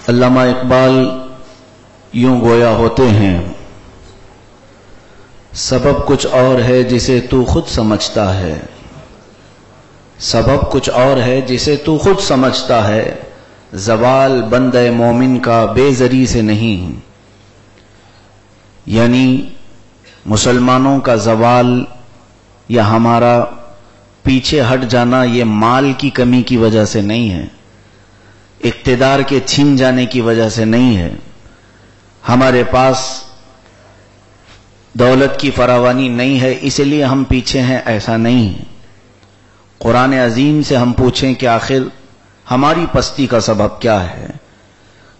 علامہ اقبال یوں گویا ہوتے ہیں، سبب کچھ اور ہے جسے تو خود سمجھتا ہے، سبب کچھ اور ہے جسے تو خود سمجھتا ہے، زوال بندہ مومن کا بے زری سے نہیں۔ یعنی مسلمانوں کا زوال یا ہمارا پیچھے ہٹ جانا یہ مال کی کمی کی وجہ سے نہیں ہے، اقتدار کے چھین جانے کی وجہ سے نہیں ہے، ہمارے پاس دولت کی فراوانی نہیں ہے اس لیے ہم پیچھے ہیں، ایسا نہیں ہے۔ قرآن عظیم سے ہم پوچھیں کہ آخر ہماری پستی کا سبب کیا ہے،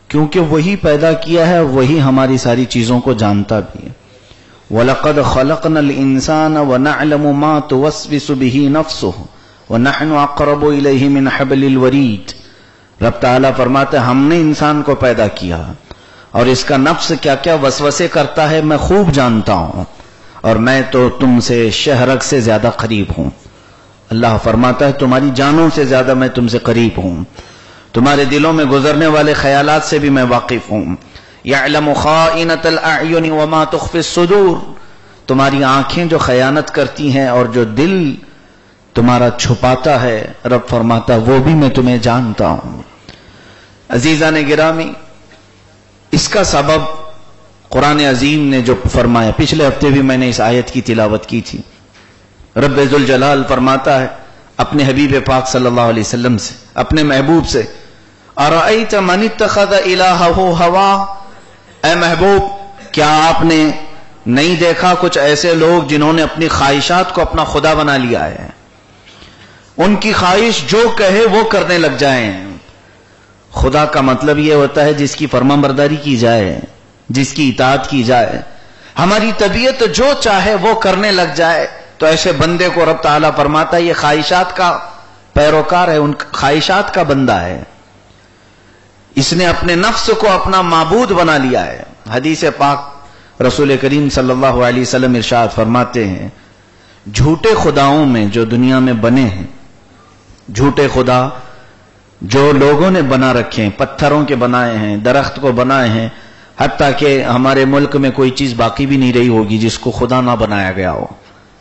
کیونکہ وہی پیدا کیا ہے، وہی ہماری ساری چیزوں کو جانتا بھی ہے۔ وَلَقَدْ خَلَقْنَا الْإِنسَانَ وَنَعْلَمُ مَا تُوَسْوِسُ بِهِ نَفْسُهُ وَنَحْنُ أَقْرَبُ إِلَيْهِ مِنْ حَبْلِ الْوَرِيدِ۔ رب تعالیٰ فرماتے ہیں ہم نے انسان کو پیدا کیا اور اس کا نفس کیا کیا وسوسے کرتا ہے میں خوب جانتا ہوں، اور میں تو تم سے شہرگ سے زیادہ قریب ہوں۔ اللہ فرماتا ہے تمہاری جانوں سے زیادہ میں تم سے قریب ہوں، تمہارے دلوں میں گزرنے والے خیالات سے بھی میں واقف ہوں۔ یعلم خائنۃ الاعین وما تخفی الصدور، تمہاری آنکھیں جو خیانت کرتی ہیں اور جو دل تمہارا چھپاتا ہے، رب فرماتا وہ بھی میں تمہیں جانتا ہوں۔ عزیزان گرامی، اس کا سبب قرآن عظیم نے جو فرمایا، پچھلے ہفتے بھی میں نے اس آیت کی تلاوت کی تھی۔ رب ذوالجلال فرماتا ہے اپنے حبیب پاک صلی اللہ علیہ وسلم سے، اپنے محبوب سے، ارأیت من اتخذ الہہ ہوا، اے محبوب کیا آپ نے نہیں دیکھا کچھ ایسے لوگ جنہوں نے اپنی خواہشات کو اپنا خدا بنا لیا ہے، ان کی خواہش جو کہے وہ کرنے لگ جائیں۔ خدا کا مطلب یہ ہوتا ہے جس کی فرمانبرداری کی جائے، جس کی اطاعت کی جائے، ہماری طبیعت جو چاہے وہ کرنے لگ جائے، تو ایسے بندے کو رب تعالیٰ فرماتا ہے یہ خواہشات کا پیروکار ہے، ان خواہشات کا بندہ ہے، اس نے اپنے نفس کو اپنا معبود بنا لیا ہے۔ حدیث پاک رسول کریم صلی اللہ علیہ وسلم ارشاد فرماتے ہیں جھوٹے خداؤں میں جو دنیا میں بنے ہیں، جھوٹے خدا جو لوگوں نے بنا رکھے ہیں، پتھروں کے بنائے ہیں، درخت کو بنائے ہیں، حتیٰ کہ ہمارے ملک میں کوئی چیز باقی بھی نہیں رہی ہوگی جس کو خدا نہ بنایا گیا ہو،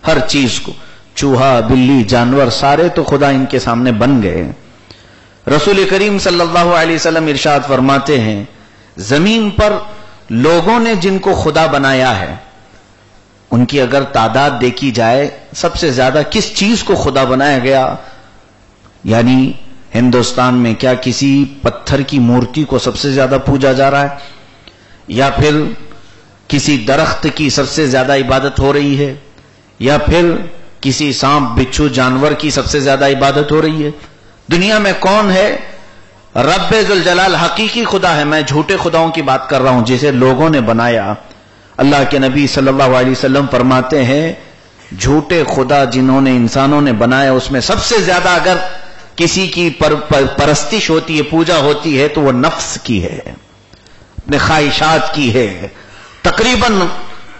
ہر چیز کو، چوہا بلی جانور سارے تو خدا ان کے سامنے بن گئے۔ رسول کریم صلی اللہ علیہ وسلم ارشاد فرماتے ہیں زمین پر لوگوں نے جن کو خدا بنایا ہے ان کی اگر تعداد دیکھی جائے، سب سے زیادہ کس چیز کو خدا بنایا گیا، یعنی ہندوستان میں کیا کسی پتھر کی مورتی کو سب سے زیادہ پوجا جا رہا ہے، یا پھر کسی درخت کی سب سے زیادہ عبادت ہو رہی ہے، یا پھر کسی سانپ بچھو جانور کی سب سے زیادہ عبادت ہو رہی ہے؟ دنیا میں کون ہے؟ رب ذوالجلال حقیقی خدا ہے، میں جھوٹے خداؤں کی بات کر رہا ہوں جسے لوگوں نے بنایا۔ اللہ کے نبی صلی اللہ علیہ وسلم فرماتے ہیں جھوٹے خدا جنہوں نے انسانوں نے بنایا اس میں سب سے زیادہ اگر کسی کی پرستش ہوتی ہے، پوجا ہوتی ہے، تو وہ نفس کی ہے، اپنے خواہشات کی ہے۔ تقریباً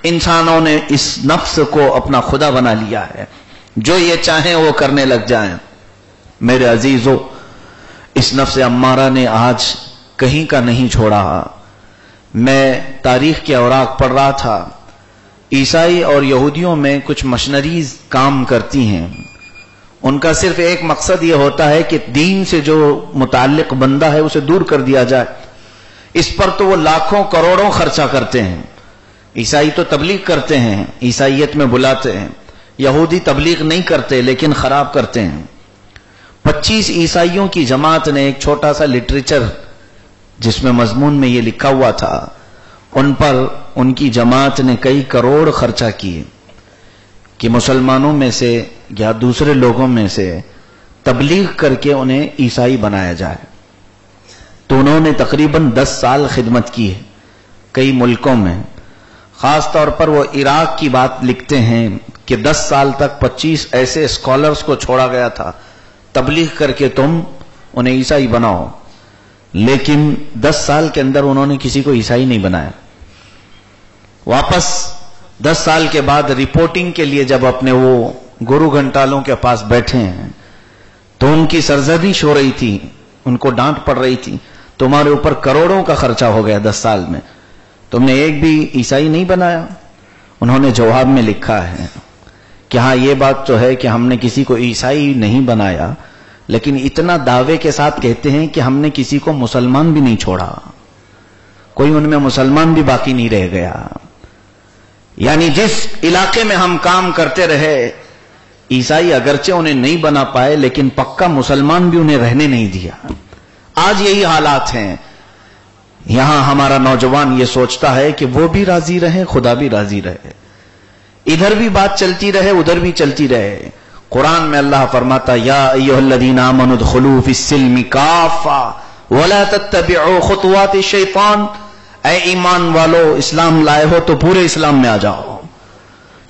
انسانوں نے اس نفس کو اپنا خدا بنا لیا ہے، جو یہ چاہیں وہ کرنے لگ جائیں۔ میرے عزیزو، اس نفس امارہ نے آج کہیں کا نہیں چھوڑا۔ میں تاریخ کے اوراق پڑھ رہا تھا، عیسائی اور یہودیوں میں کچھ مشنریز کام کرتی ہیں، ان کا صرف ایک مقصد یہ ہوتا ہے کہ دین سے جو متعلق بندہ ہے اسے دور کر دیا جائے۔ اس پر تو وہ لاکھوں کروڑوں خرچہ کرتے ہیں۔ عیسائی تو تبلیغ کرتے ہیں، عیسائیت میں بلاتے ہیں، یہودی تبلیغ نہیں کرتے لیکن خراب کرتے ہیں۔ 25 عیسائیوں کی جماعت نے ایک چھوٹا سا لٹریچر جس میں مضمون میں یہ لکھا ہوا تھا، ان پر ان کی جماعت نے کئی کروڑ خرچہ کیے کہ مسلمانوں میں سے یا دوسرے لوگوں میں سے تبلیغ کر کے انہیں عیسائی بنایا جائے۔ تو انہوں نے تقریباً 10 سال خدمت کی ہے کئی ملکوں میں۔ خاص طور پر وہ عراق کی بات لکھتے ہیں کہ 10 سال تک 25 ایسے اسکالرز کو چھوڑا گیا تھا تبلیغ کر کے تم انہیں عیسائی بناؤ، لیکن 10 سال کے اندر انہوں نے کسی کو عیسائی نہیں بنایا۔ واپس 10 سال کے بعد رپورٹنگ کے لیے جب اپنے وہ گرو گھنٹالوں کے پاس بیٹھے ہیں تو ان کی سرزنش ہو رہی تھی، ان کو ڈانٹ پڑ رہی تھی، تمہارے اوپر کروڑوں کا خرچہ ہو گیا 10 سال میں، تم نے ایک بھی عیسائی نہیں بنایا؟ انہوں نے جواب میں لکھا ہے کہ ہاں یہ بات تو ہے کہ ہم نے کسی کو عیسائی نہیں بنایا، لیکن اتنا دعوے کے ساتھ کہتے ہیں کہ ہم نے کسی کو مسلمان بھی نہیں چھوڑا، کوئی ان میں مسلمان بھی باقی نہیں رہ گیا۔ یعنی جس علاقے میں ہم کام کرتے رہے، عیسائی اگرچہ انہیں نہیں بنا پائے لیکن پکا مسلمان بھی انہیں رہنے نہیں دیا۔ آج یہی حالات ہیں۔ یہاں ہمارا نوجوان یہ سوچتا ہے کہ وہ بھی راضی رہے، خدا بھی راضی رہے، ادھر بھی بات چلتی رہے ادھر بھی چلتی رہے۔ قرآن میں اللہ فرماتا یا ایھا الذین آمنوا ادخلوا فی السلم کافہ ولا تتبعوا خطوات الشیطان، اے ایمان والو اسلام لائے ہو تو پورے اسلام میں آ جاؤ،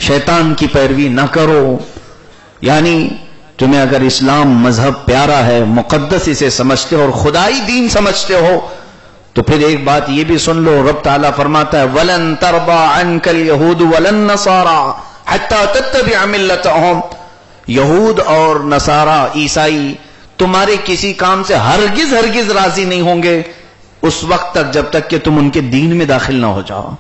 شیطان کی پیروی نہ کرو۔ یعنی تمہیں اگر اسلام مذہب پیارا ہے، مقدس اسے سمجھتے ہو اور خدائی دین سمجھتے ہو، تو پھر ایک بات یہ بھی سن لو، رب تعالیٰ فرماتا ہے وَلَن تَرْضَىٰ عَنْكَ الْيَهُودُ وَلَا النَّصَارَىٰ حَتَّىٰ تَتَّبِعَ مِلَّتَهُمْ، یہود اور نصارہ عیسائی تمہارے کسی کام سے ہرگز ہرگز راضی نہیں ہوں گے اس وقت تک جب تک کہ تم ان کے دین میں داخل نہ ہو جاؤ۔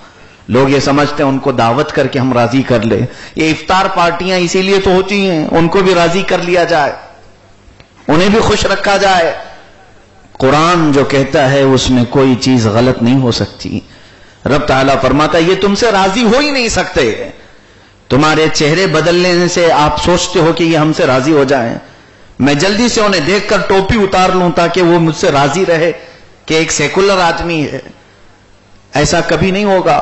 لوگ یہ سمجھتے ہیں ان کو دعوت کر کے ہم راضی کر لیں، یہ افطار پارٹیاں اسی لیے تو ہوتی ہیں، ان کو بھی راضی کر لیا جائے، انہیں بھی خوش رکھا جائے۔ قرآن جو کہتا ہے اس میں کوئی چیز غلط نہیں ہو سکتی۔ رب تعالیٰ فرماتا ہے یہ تم سے راضی ہو ہی نہیں سکتے، تمہارے چہرے بدلنے سے آپ سوچتے ہو کہ یہ ہم سے راضی ہو جائیں، میں جلدی سے انہیں دیکھ کر ٹوپی اتار لوں تاکہ وہ مجھ سے راضی رہے کہ ایک سیکولر آدمی ہے۔ ایسا کبھی نہیں ہوگا۔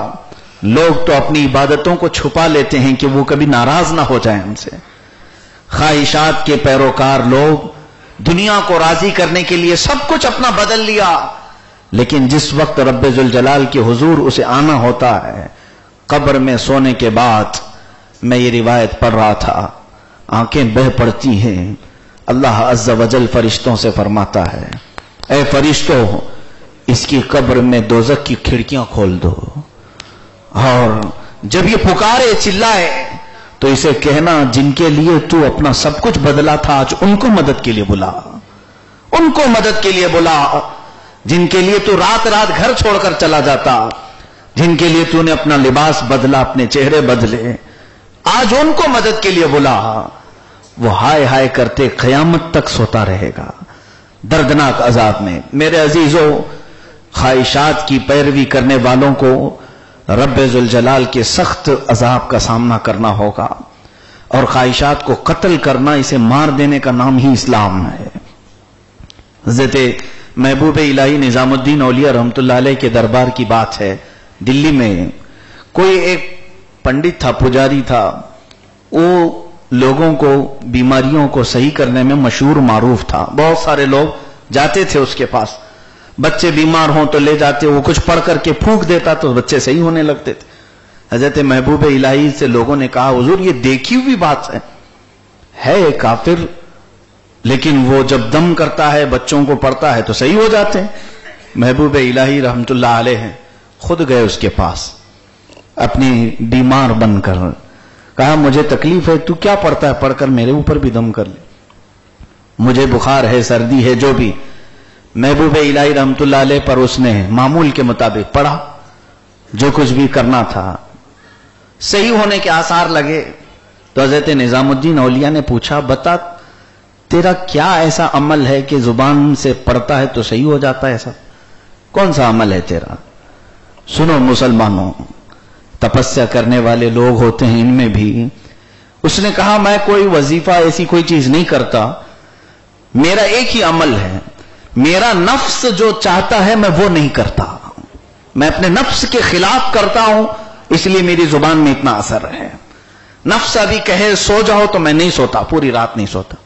لوگ تو اپنی عبادتوں کو چھپا لیتے ہیں کہ وہ کبھی ناراض نہ ہو جائیں ہم سے۔ خواہشات کے پیروکار لوگ دنیا کو راضی کرنے کے لیے سب کچھ اپنا بدل لیا، لیکن جس وقت رب ذوالجلال کے حضور اسے آنا ہوتا ہے، قبر میں سونے کے بعد، میں یہ روایت پڑھ رہا تھا، آنکھیں بہہ پڑتی ہیں، اللہ عز و جل فرشتوں سے فرماتا ہے اے فرشتوں اس کی قبر میں دوزخ کی کھڑکیاں کھول دو، اور جب یہ پکارے چلائے تو اسے کہنا جن کے لیے تو اپنا سب کچھ بدلا تھا آج ان کو مدد کے لیے بلا، ان کو مدد کے لیے بلا، جن کے لیے تو رات رات گھر چھوڑ کر چلا جاتا، جن کے لیے تو نے اپنا لباس بدلا، اپنے چہرے بدلے، آج ان کو مدد کے لیے بلا۔ وہ ہائے ہائے کرتے قیامت تک سوتا رہے گا دردناک عذاب میں۔ میرے عزیزوں، خواہشات کی پیروی کرنے والوں کو رب ذوالجلال کے سخت عذاب کا سامنا کرنا ہوگا، اور خواہشات کو قتل کرنا، اسے مار دینے کا نام ہی اسلام ہے۔ حضرت محبوب الہی نظام الدین اولیاء رحمت اللہ علیہ کے دربار کی بات ہے، دلی میں کوئی ایک پنڈت تھا، پجاری تھا، وہ لوگوں کو بیماریوں کو صحیح کرنے میں مشہور معروف تھا، بہت سارے لوگ جاتے تھے اس کے پاس، بچے بیمار ہوں تو لے جاتے، وہ کچھ پڑھ کر کے پھونک دیتا تو بچے صحیح ہونے لگتے تھے۔ حضرت محبوب الہی سے لوگوں نے کہا حضور یہ دیکھی ہوئی بات ہے کافر، لیکن وہ جب دم کرتا ہے بچوں کو پڑھتا ہے تو صحیح ہو جاتے ہیں۔ محبوب الہی رحمت اللہ علیہ خود گئے اس کے پاس اپنی بیمار بن کر، کہا مجھے تکلیف ہے، تو کیا پڑھتا ہے، پڑھ کر میرے اوپر بھی دم کر لے، مجھے بخار ہے، سردی ہے، جو بھی۔ محبوب الہی رحمت اللہ علیہ پر اس نے معمول کے مطابق پڑھا، جو کچھ بھی کرنا تھا، صحیح ہونے کے آثار لگے۔ تو حضرت نظام الدین اولیاء نے پوچھا بتا تیرا کیا ایسا عمل ہے کہ زبان سے پڑھتا ہے تو صحیح ہو جاتا ہے، ایسا کون سا عمل ہے تیرا؟ سنو مسلمانوں، تپسیا کرنے والے لوگ ہوتے ہیں، ان میں بھی۔ اس نے کہا میں کوئی وظیفہ ایسی کوئی چیز نہیں کرتا، میرا ایک ہی عمل ہے، میرا نفس جو چاہتا ہے میں وہ نہیں کرتا، میں اپنے نفس کے خلاف کرتا ہوں، اس لیے میری زبان میں اتنا اثر ہے۔ نفس ابھی کہے سو جاؤ تو میں نہیں سوتا، پوری رات نہیں سوتا۔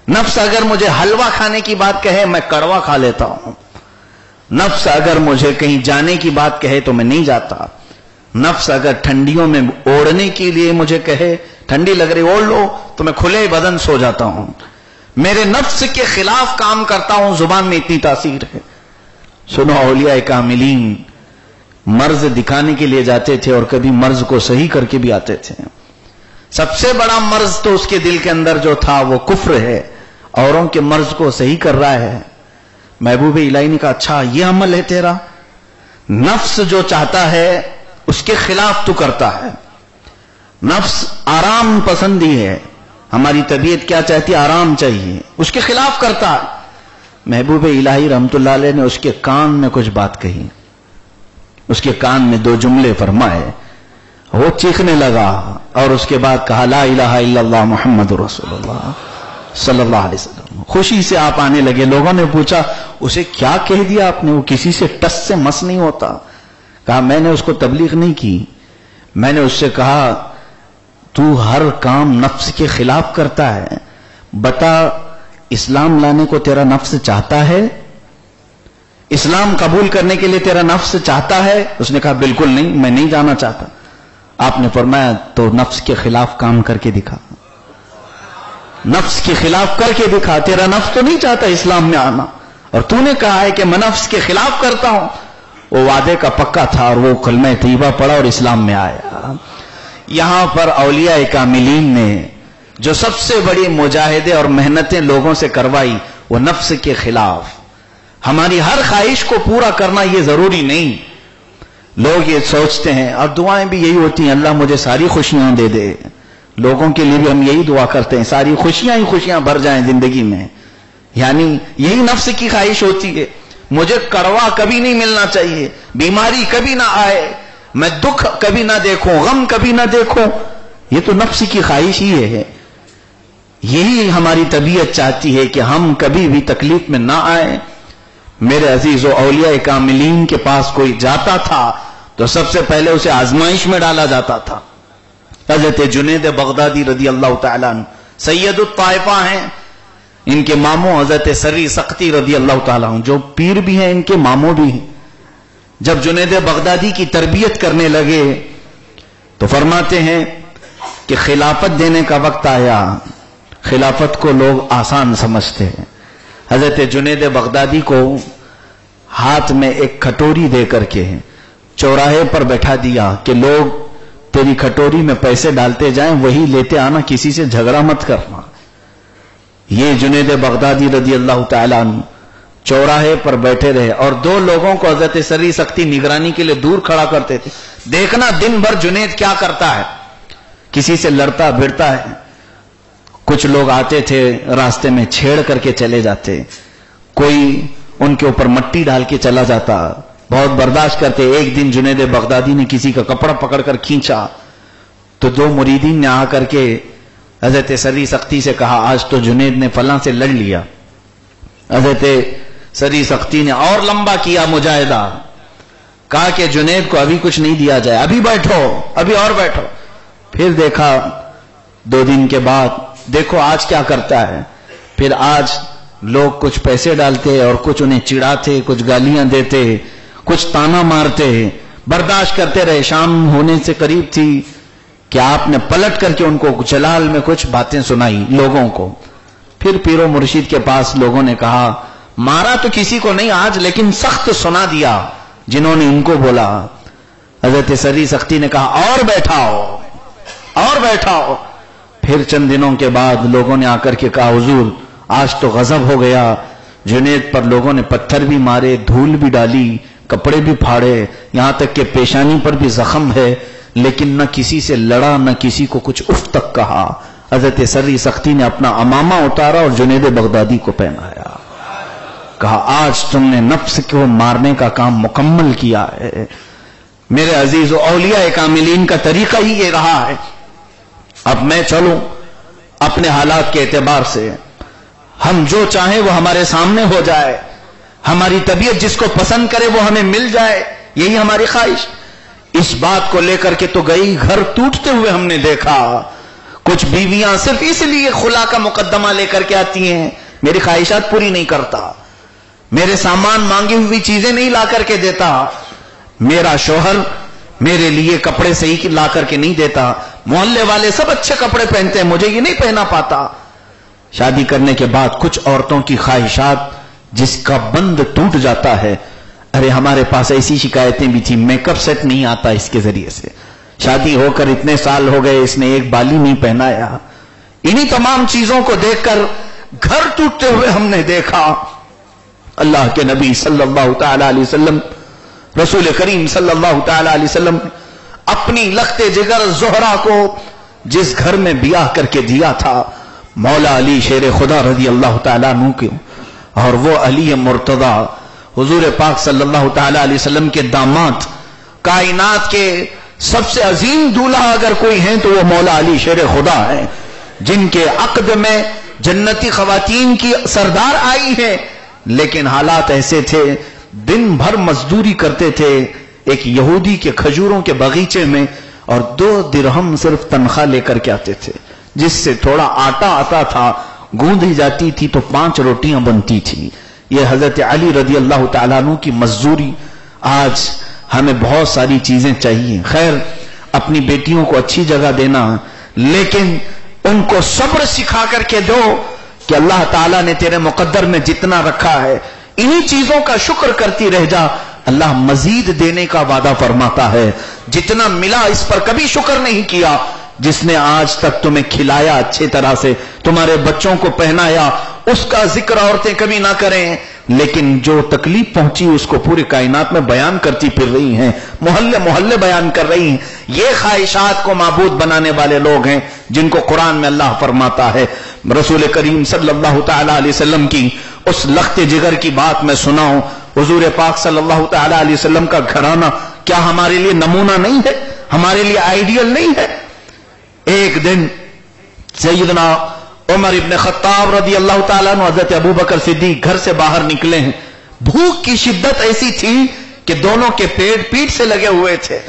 نفس اگر مجھے حلوہ کھانے کی بات کہے میں کڑوا کھا لیتا ہوں۔ نفس اگر مجھے کہیں جانے کی بات کہے تو میں نہیں جاتا۔ نفس اگر ٹھنڈیوں میں اوڑھنے کے لیے مجھے کہے ٹھنڈی لگ رہی اوڑھ لو تو میں کھلے بدن سو جاتا ہوں۔ میرے نفس کے خلاف کام کرتا ہوں، زبان میں اتنی تاثیر ہے۔ سنو اولیاء کاملین مرض دکھانے کے لیے جاتے تھے اور کبھی مرض کو صحیح کر کے بھی آتے تھے۔ سب سے بڑا مرض تو اس کے دل کے اندر جو تھا وہ کفر ہے، اوروں کے مرض کو صحیح کر رہا ہے۔ محبوب الہی نے کہا اچھا یہ عمل ہے تیرا؟ نفس جو چاہتا ہے اس کے خلاف تو کرتا ہے. نفس آرام پسندی ہے، ہماری طبیعت کیا چاہتی ہے؟ آرام چاہیے، اس کے خلاف کرتا ہے. محبوب الہی رحمت اللہ علیہ نے اس کے کان میں کچھ بات کہی، اس کے کان میں 2 جملے فرمائے. وہ چیخنے لگا اور اس کے بعد کہا لا الہ الا اللہ محمد رسول اللہ صلی اللہ علیہ وسلم. خوشی سے آپ آنے لگے. لوگوں نے پوچھا اسے کیا کہہ دیا آپ نے؟ وہ کسی سے ٹس سے مس نہیں ہوتا. کہا میں نے اس کو تبلیغ نہیں کی، میں نے اس سے کہا تو ہر کام نفس کے خلاف کرتا ہے، بتا اسلام لانے کو تیرا نفس چاہتا ہے؟ اسلام قبول کرنے کے لیے تیرا نفس چاہتا ہے؟ اس نے کہا بالکل نہیں، میں نہیں جانا چاہتا. آپ نے فرمایا تو نفس کے خلاف کام کر کے دکھا، نفس کے خلاف کر کے دکھا. تیرا نفس تو نہیں چاہتا اسلام میں آنا، اور تو نے کہا ہے کہ میں نفس کے خلاف کرتا ہوں. وہ وعدے کا پکا تھا اور وہ کلمہ طیبہ پڑھا اور اسلام میں آیا. یہاں پر اولیاء کاملین نے جو سب سے بڑی مجاہدے اور محنتیں لوگوں سے کروائی وہ نفس کے خلاف. ہماری ہر خواہش کو پورا کرنا یہ ضروری نہیں. لوگ یہ سوچتے ہیں، اور دعائیں بھی یہی ہوتی ہیں اللہ مجھے ساری خوشیاں دے دے. لوگوں کے لیے بھی ہم یہی دعا کرتے ہیں ساری خوشیاں ہی خوشیاں بھر جائیں زندگی میں. یعنی یہی نفس کی خواہش ہوتی ہے. مجھے کڑوا کبھی نہیں ملنا چاہیے، بیماری کبھی نہ آئے، میں دکھ کبھی نہ دیکھوں، غم کبھی نہ دیکھوں. یہ تو نفس کی خواہش ہی ہے. یہی ہماری طبیعت چاہتی ہے کہ ہم کبھی بھی تکلیف میں نہ آئیں. میرے عزیزو، اولیاء کاملین کے پاس کوئی جاتا تھا تو سب سے پہلے اسے آزمائش میں ڈالا جاتا تھا. حضرت جنید بغدادی رضی اللہ تعالیٰ عنہ سید الطائفہ ہیں، ان کے ماموں حضرت سری سختی رضی اللہ تعالیٰ عنہ جو پیر بھی ہیں ان کے ماموں بھی ہیں. جب جنید بغدادی کی تربیت کرنے لگے تو فرماتے ہیں کہ خلافت دینے کا وقت آیا. خلافت کو لوگ آسان سمجھتے ہیں. حضرت جنید بغدادی کو ہاتھ میں ایک کھٹوری دے کر کے چوراہے پر بیٹھا دیا کہ لوگ تیری کھٹوری میں پیسے ڈالتے جائیں، وہی لیتے آنا، کسی سے جھگڑا مت کرنا. یہ جنید بغدادی رضی اللہ تعالیٰ عنہ چوراہے پر بیٹھے رہے اور 2 لوگوں کو حضرت سری سختی نگرانی کے لیے دور کھڑا کرتے تھے. دیکھنا دن بھر جنید کیا کرتا ہے، کسی سے لڑتا بھڑتا ہے. کچھ لوگ آتے تھے راستے میں چھیڑ کر کے چلے جاتے، کوئی ان کے اوپر مٹی ڈال کے چلا جاتا، بہت برداشت کرتے. ایک دن جنید بغدادی نے کسی کا کپڑا پکڑ کر کھینچا تو 2 مریدین نے آ کر کے حضرت سری سختی سے کہا آج تو جنید نے فلاں سے لڑ لیا. حضرت سری سختی نے اور لمبا کیا مجاہدہ، کہا کہ جنید کو ابھی کچھ نہیں دیا جائے، ابھی بیٹھو، ابھی اور بیٹھو. پھر دیکھا 2 دن کے بعد، دیکھو آج کیا کرتا ہے. پھر آج لوگ کچھ پیسے ڈالتے اور کچھ انہیں چڑھاتے، کچھ گالیاں دیتے، کچھ تانا مارتے. برداشت کرتے رہے. شام ہونے سے قریب تھی کہ آپ نے پلٹ کر کے ان کو جلال میں کچھ باتیں سنائی لوگوں کو. پھر پیر و مرشید کے پاس لوگوں نے کہا مارا تو کسی کو نہیں آج، لیکن سخت سنا دیا جنہوں نے ان کو بولا. حضرت سری سختی نے کہا اور بیٹھاؤ، اور بیٹھاؤ. پھر چند دنوں کے بعد لوگوں نے آ کر کے کہا حضور آج تو غضب ہو گیا، جنید پر لوگوں نے پتھر بھی مارے، دھول بھی ڈالی، کپڑے بھی پھاڑے، یہاں تک کہ پیشانی پر بھی زخم ہے، لیکن نہ کسی سے لڑا، نہ کسی کو کچھ اف تک کہا. حضرت سری سختی نے اپنا امامہ اتارا اور جنید بغدادی کو پہنایا. کہا آج تم نے نفس کو مارنے کا کام مکمل کیا ہے. میرے عزیز و اولیاء کاملین کا طریقہ ہی یہ رہا ہے. اب میں چلوں اپنے حالات کے اعتبار سے، ہم جو چاہیں وہ ہمارے سامنے ہو جائے، ہماری طبیعت جس کو پسند کرے وہ ہمیں مل جائے، یہی ہماری خواہش. اس بات کو لے کر کے تو گئی گھر ٹوٹتے ہوئے ہم نے دیکھا. کچھ بیویاں صرف اس لیے خلا کا مقدمہ لے کر کے آتی ہیں میری خواہشات پوری نہیں کرتا، میرے سامان مانگی ہوئی چیزیں نہیں لا کر کے دیتا، میرا شوہر میرے لیے کپڑے صحیح لا کر کے نہیں دیتا، محلے والے سب اچھے کپڑے پہنتے ہیں مجھے یہ نہیں پہنا پاتا. شادی کرنے کے بعد کچھ عورتوں کی خواہشات جس کا بند ٹوٹ جاتا ہے. ارے ہمارے پاس ایسی شکایتیں بھی تھی، میک اپ سیٹ نہیں آتا اس کے ذریعے سے، شادی ہو کر اتنے سال ہو گئے اس نے ایک بالی نہیں پہنایا. انہی تمام چیزوں کو دیکھ کر گھر ٹوٹتے ہوئے ہم نے دیکھا. اللہ کے نبی صلی اللہ تعالی علیہ وسلم رسول کریم صلی اللہ تعالی علیہ وسلم اپنی لخت جگر زہرا کو جس گھر میں بیاہ کر کے دیا تھا مولا علی شیر خدا رضی اللہ تعالیٰ عنہ کے، اور وہ علی مرتضی حضور پاک صلی اللہ تعالی علیہ وسلم کے داماد، کائنات کے سب سے عظیم دولہا اگر کوئی ہیں تو وہ مولا علی شیر خدا ہیں، جن کے عقد میں جنتی خواتین کی سردار آئی ہیں، لیکن حالات ایسے تھے دن بھر مزدوری کرتے تھے ایک یہودی کے کھجوروں کے باغیچے میں، اور 2 درہم صرف تنخواہ لے کر کے آتے تھے، جس سے تھوڑا آٹا آتا تھا، گوندھی جاتی تھی تو 5 روٹیاں بنتی تھی۔ یہ حضرت علی رضی اللہ تعالیٰ عنہ کی مزدوری۔ آج ہمیں بہت ساری چیزیں چاہیے، خیر اپنی بیٹیوں کو اچھی جگہ دینا، لیکن ان کو صبر سکھا کر کے دو کہ اللہ تعالیٰ نے تیرے مقدر میں جتنا رکھا ہے انہی چیزوں کا شکر کرتی رہ جا، اللہ مزید دینے کا وعدہ فرماتا ہے۔ جتنا ملا اس پر کبھی شکر نہیں کیا، جس نے آج تک تمہیں کھلایا اچھے طرح سے، تمہارے بچوں کو پہنایا، اس کا ذکر عورتیں کبھی نہ کریں، لیکن جو تکلیف پہنچی اس کو پوری کائنات میں بیان کرتی پھر رہی ہیں، محلے محلے بیان کر رہی ہیں۔ یہ خواہشات کو معبود بنانے والے لوگ ہیں جن کو قرآن میں اللہ فرماتا ہے۔ رسول کریم صلی اللہ تعالی علیہ وسلم کی اس لخت جگر کی بات میں سناؤں، حضور پاک صلی اللہ تعالی علیہ وسلم کا گھرانہ کیا ہمارے لیے نمونہ نہیں ہے، ہمارے لیے آئیڈیل نہیں ہے؟ ایک دن سیدنا عمر ابن خطاب رضی اللہ تعالیٰ عنہ حضرت ابو بکر صدیق گھر سے باہر نکلے ہیں، بھوک کی شدت ایسی تھی کہ دونوں کے پیٹ سے لگے ہوئے تھے،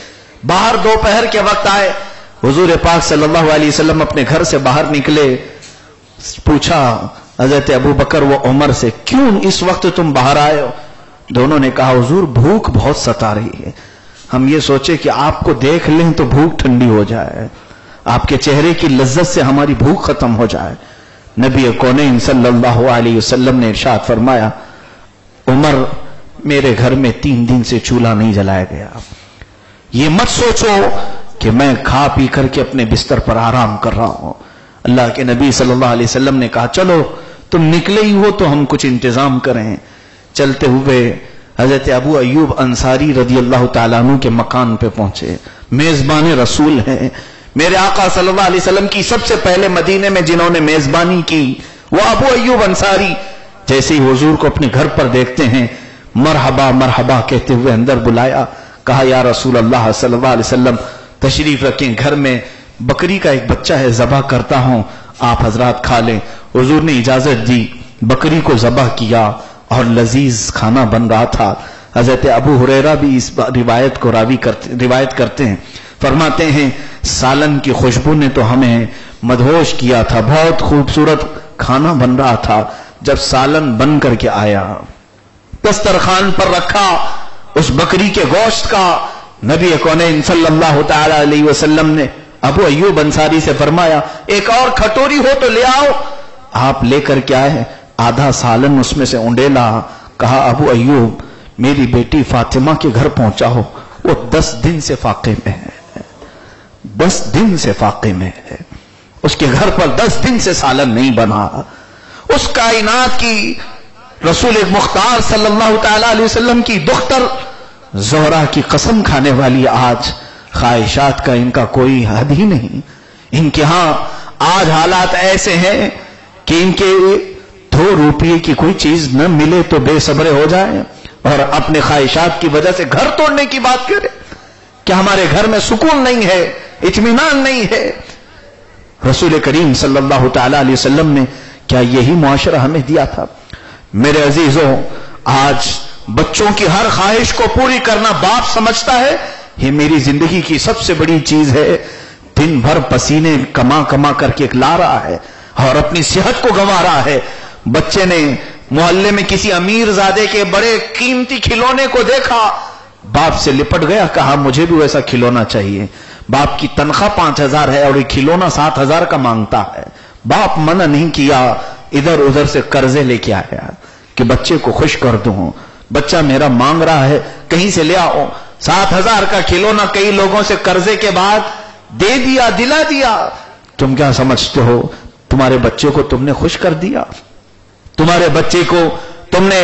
باہر دوپہر کے وقت آئے، حضور پاک صلی اللہ علیہ وسلم اپنے گھر سے باہر نکلے، پوچھا حضرت ابو بکر و عمر سے کیوں اس وقت تم باہر آئے ہو؟ دونوں نے کہا حضور بھوک بہت ستا رہی ہے، ہم یہ سوچے کہ آپ کو دیکھ لیں تو بھوک ٹھنڈی ہو جائے، آپ کے چہرے کی لذت سے ہماری بھوک ختم ہو جائے۔ نبی کونین صلی اللہ علیہ وسلم نے ارشاد فرمایا عمر میرے گھر میں 3 دن سے چولہا نہیں جلایا گیا، یہ مت سوچو کہ میں کھا پی کر کے اپنے بستر پر آرام کر رہا ہوں۔ اللہ کے نبی صلی اللہ علیہ وسلم نے کہا چلو تم نکلے ہی ہو تو ہم کچھ انتظام کریں۔ چلتے ہوئے حضرت ابو ایوب انصاری رضی اللہ تعالیٰ عنہ کے مکان پہ پہنچے، میزبان رسول ہیں، میرے آقا صلی اللہ علیہ وسلم کی سب سے پہلے مدینے میں جنہوں نے میزبانی کی وہ ابو ایوب انصاری۔ جیسے ہی حضور کو اپنے گھر پر دیکھتے ہیں مرحبا مرحبا کہتے ہوئے اندر بلایا، کہا یا رسول اللہ صلی اللہ علیہ وسلم تشریف رکھیں، گھر میں بکری کا ایک بچہ ہے ذبح کرتا ہوں، آپ حضرات کھا لیں۔ حضور نے اجازت دی، بکری کو ذبح کیا اور لذیذ کھانا بن رہا تھا۔ حضرت ابو ہریرہ بھی اس روایت کو روایت کرتے ہیں، فرماتے ہیں سالن کی خوشبو نے تو ہمیں مدہوش کیا تھا، بہت خوبصورت کھانا بن رہا تھا۔ جب سالن بن کر کے آیا دسترخوان پر رکھا اس بکری کے گوشت کا، نبی کونین صلی اللہ تعالی علیہ وسلم نے ابو ایوب انصاری سے فرمایا ایک اور کھٹوری ہو تو لے آؤ۔ آپ لے کر کے آئے، آدھا سالن اس میں سے اونڈیلا، کہا ابو ایوب میری بیٹی فاطمہ کے گھر پہنچا ہو، وہ 10 دن سے فاقے میں ہے، 10 دن سے فاقے میں ہے، اس کے گھر پر 10 دن سے سالن نہیں بنا۔ اس کائنات کی رسول مختار صلی اللہ تعالی علیہ وسلم کی دختر زہرا کی قسم کھانے والی آج خواہشات کا ان کا کوئی حد ہی نہیں۔ ان کے ہاں آج حالات ایسے ہیں کہ ان کے 2 روپے کی کوئی چیز نہ ملے تو بے صبرے ہو جائیں اور اپنے خواہشات کی وجہ سے گھر توڑنے کی بات کریں کہ ہمارے گھر میں سکون نہیں ہے، اطمینان نہیں ہے۔ رسول کریم صلی اللہ تعالی علیہ وسلم نے کیا یہی معاشرہ ہمیں دیا تھا؟ میرے عزیزوں آج بچوں کی ہر خواہش کو پوری کرنا باپ سمجھتا ہے یہ میری زندگی کی سب سے بڑی چیز ہے، دن بھر پسینے کما کما کر کے لا رہا ہے اور اپنی صحت کو گنوا رہا ہے۔ بچے نے محلے میں کسی امیر زادے کے بڑے قیمتی کھلونے کو دیکھا، باپ سے لپٹ گیا، کہا مجھے بھی ویسا کھلونا چاہیے۔ باپ کی تنخواہ 5000 ہے اور یہ کھلونا 7000 کا مانگتا ہے۔ باپ منع نہیں کیا، ادھر ادھر سے قرضے لے کے آیا کہ بچے کو خوش کر دوں، بچہ میرا مانگ رہا ہے کہیں سے لے آؤ۔ 7000 کا کھلونا کئی لوگوں سے قرضے کے بعد دے دیا، دلا دیا۔ تم کیا سمجھتے ہو تمہارے بچے کو تم نے خوش کر دیا؟ تمہارے بچے کو تم نے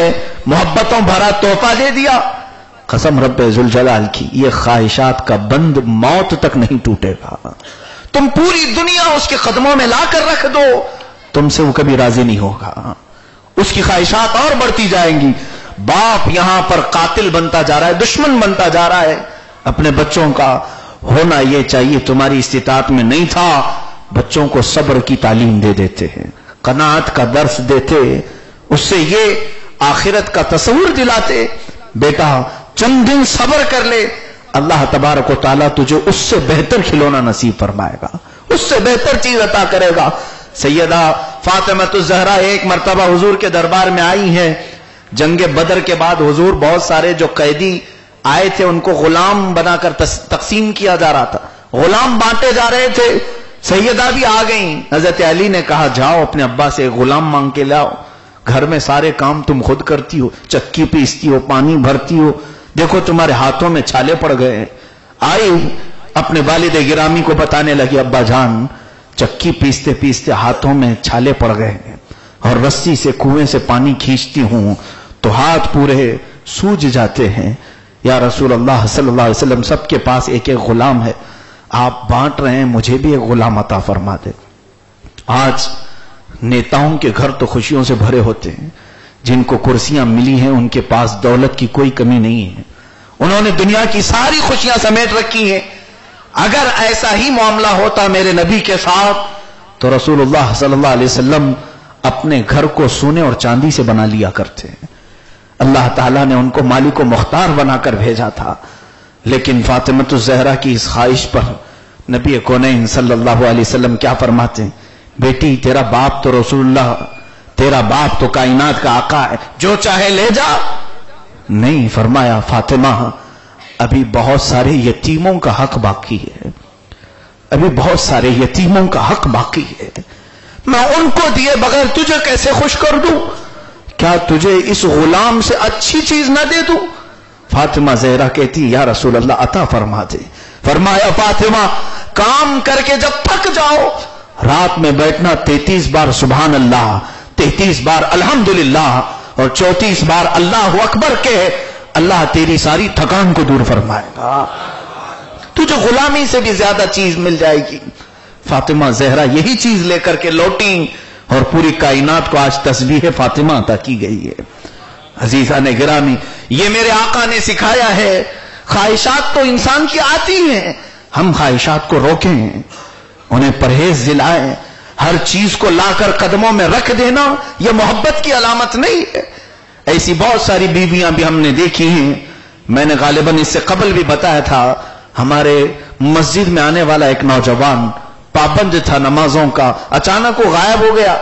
محبتوں بھرا تحفہ دے دیا. قسم رب ذوالجلال کی، یہ خواہشات کا بند موت تک نہیں ٹوٹے گا. تم پوری دنیا اس کے قدموں میں لا کر رکھ دو، تم سے وہ کبھی راضی نہیں ہوگا. اس کی خواہشات اور بڑھتی جائیں گی. باپ یہاں پر قاتل بنتا جا رہا ہے، دشمن بنتا جا رہا ہے. اپنے بچوں کا ہونا یہ چاہیے، تمہاری استطاعت میں نہیں تھا، بچوں کو صبر کی تعلیم دے دیتے ہیں، قناعت کا درس دیتے، اس سے یہ آخرت کا تصور دلاتے. بیٹا چند دن صبر کر لے، اللہ تبارک و تعالیٰ تجھے اس سے بہتر کھلونا نصیب فرمائے گا، اس سے بہتر چیز عطا کرے گا. سیدہ فاطمہ الزہرا ایک مرتبہ حضور کے دربار میں آئی ہیں. جنگ بدر کے بعد حضور بہت سارے جو قیدی آئے تھے ان کو غلام بنا کر تقسیم کیا جا رہا تھا، غلام بانٹے جا رہے تھے. سیدہ بھی آ گئیں. حضرت علی نے کہا جاؤ اپنے ابا سے غلام مانگ کے لاؤ، گھر میں سارے کام تم خود کرتی ہو، چکی پیستی ہو، پانی بھرتی ہو، دیکھو تمہارے ہاتھوں میں چھالے پڑ گئے. آئی اپنے والد گرامی کو بتانے لگی ابا جان چکی پیستے پیستے ہاتھوں میں چھالے پڑ گئے ہیں اور رسی سے کنویں سے پانی کھینچتی ہوں تو ہاتھ پورے سوج جاتے ہیں. یا رسول اللہ صلی اللہ علیہ وسلم سب کے پاس ایک ایک غلام ہے، آپ بانٹ رہے ہیں مجھے بھی ایک غلام عطا فرما دے. آج نیتاؤں کے گھر تو خوشیوں سے بھرے ہوتے ہیں، جن کو کرسیاں ملی ہیں ان کے پاس دولت کی کوئی کمی نہیں ہے، انہوں نے دنیا کی ساری خوشیاں سمیٹ رکھی ہیں. اگر ایسا ہی معاملہ ہوتا میرے نبی کے ساتھ تو رسول اللہ صلی اللہ علیہ وسلم اپنے گھر کو سونے اور چاندی سے بنا لیا کرتے ہیں. اللہ تعالیٰ نے ان کو مالک و مختار بنا کر بھیجا تھا، لیکن فاطمہ الزہرا کی اس خواہش پر نبی کونین صلی اللہ علیہ وسلم کیا فرماتے ہیں؟ بیٹی تیرا باپ تو رسول اللہ، تیرا باپ تو کائنات کا آقا ہے، جو چاہے لے جا. نہیں، فرمایا فاطمہ ابھی بہت سارے یتیموں کا حق باقی ہے، ابھی بہت سارے یتیموں کا حق باقی ہے، میں ان کو دیے بغیر تجھے کیسے خوش کر دوں؟ کیا تجھے اس غلام سے اچھی چیز نہ دے دوں؟ فاطمہ زہرا کہتی یا رسول اللہ عطا فرما دے. فرمایا فاطمہ کام کر کے جب تھک جاؤ رات میں بیٹھنا 33 بار سبحان اللہ، 33 بار الحمدللہ اور 34 بار اللہ اکبر کے، اللہ تیری ساری تھکان کو دور فرمائے گا، تجھے غلامی سے بھی زیادہ چیز مل جائے گی. فاطمہ زہرا یہی چیز لے کر کے لوٹیں اور پوری کائنات کو آج تسبیح فاطمہ عطا کی گئی ہے. عزیزان گرامی، یہ میرے آقا نے سکھایا ہے. خواہشات تو انسان کی آتی ہیں، ہم خواہشات کو روکیں، انہیں پرہیز دلائیں. ہر چیز کو لا کر قدموں میں رکھ دینا یہ محبت کی علامت نہیں ہے. ایسی بہت ساری بیویاں بھی ہم نے دیکھی ہیں. میں نے غالباً اس سے قبل بھی بتایا تھا، ہمارے مسجد میں آنے والا ایک نوجوان پابند تھا نمازوں کا، اچانک وہ غائب ہو گیا،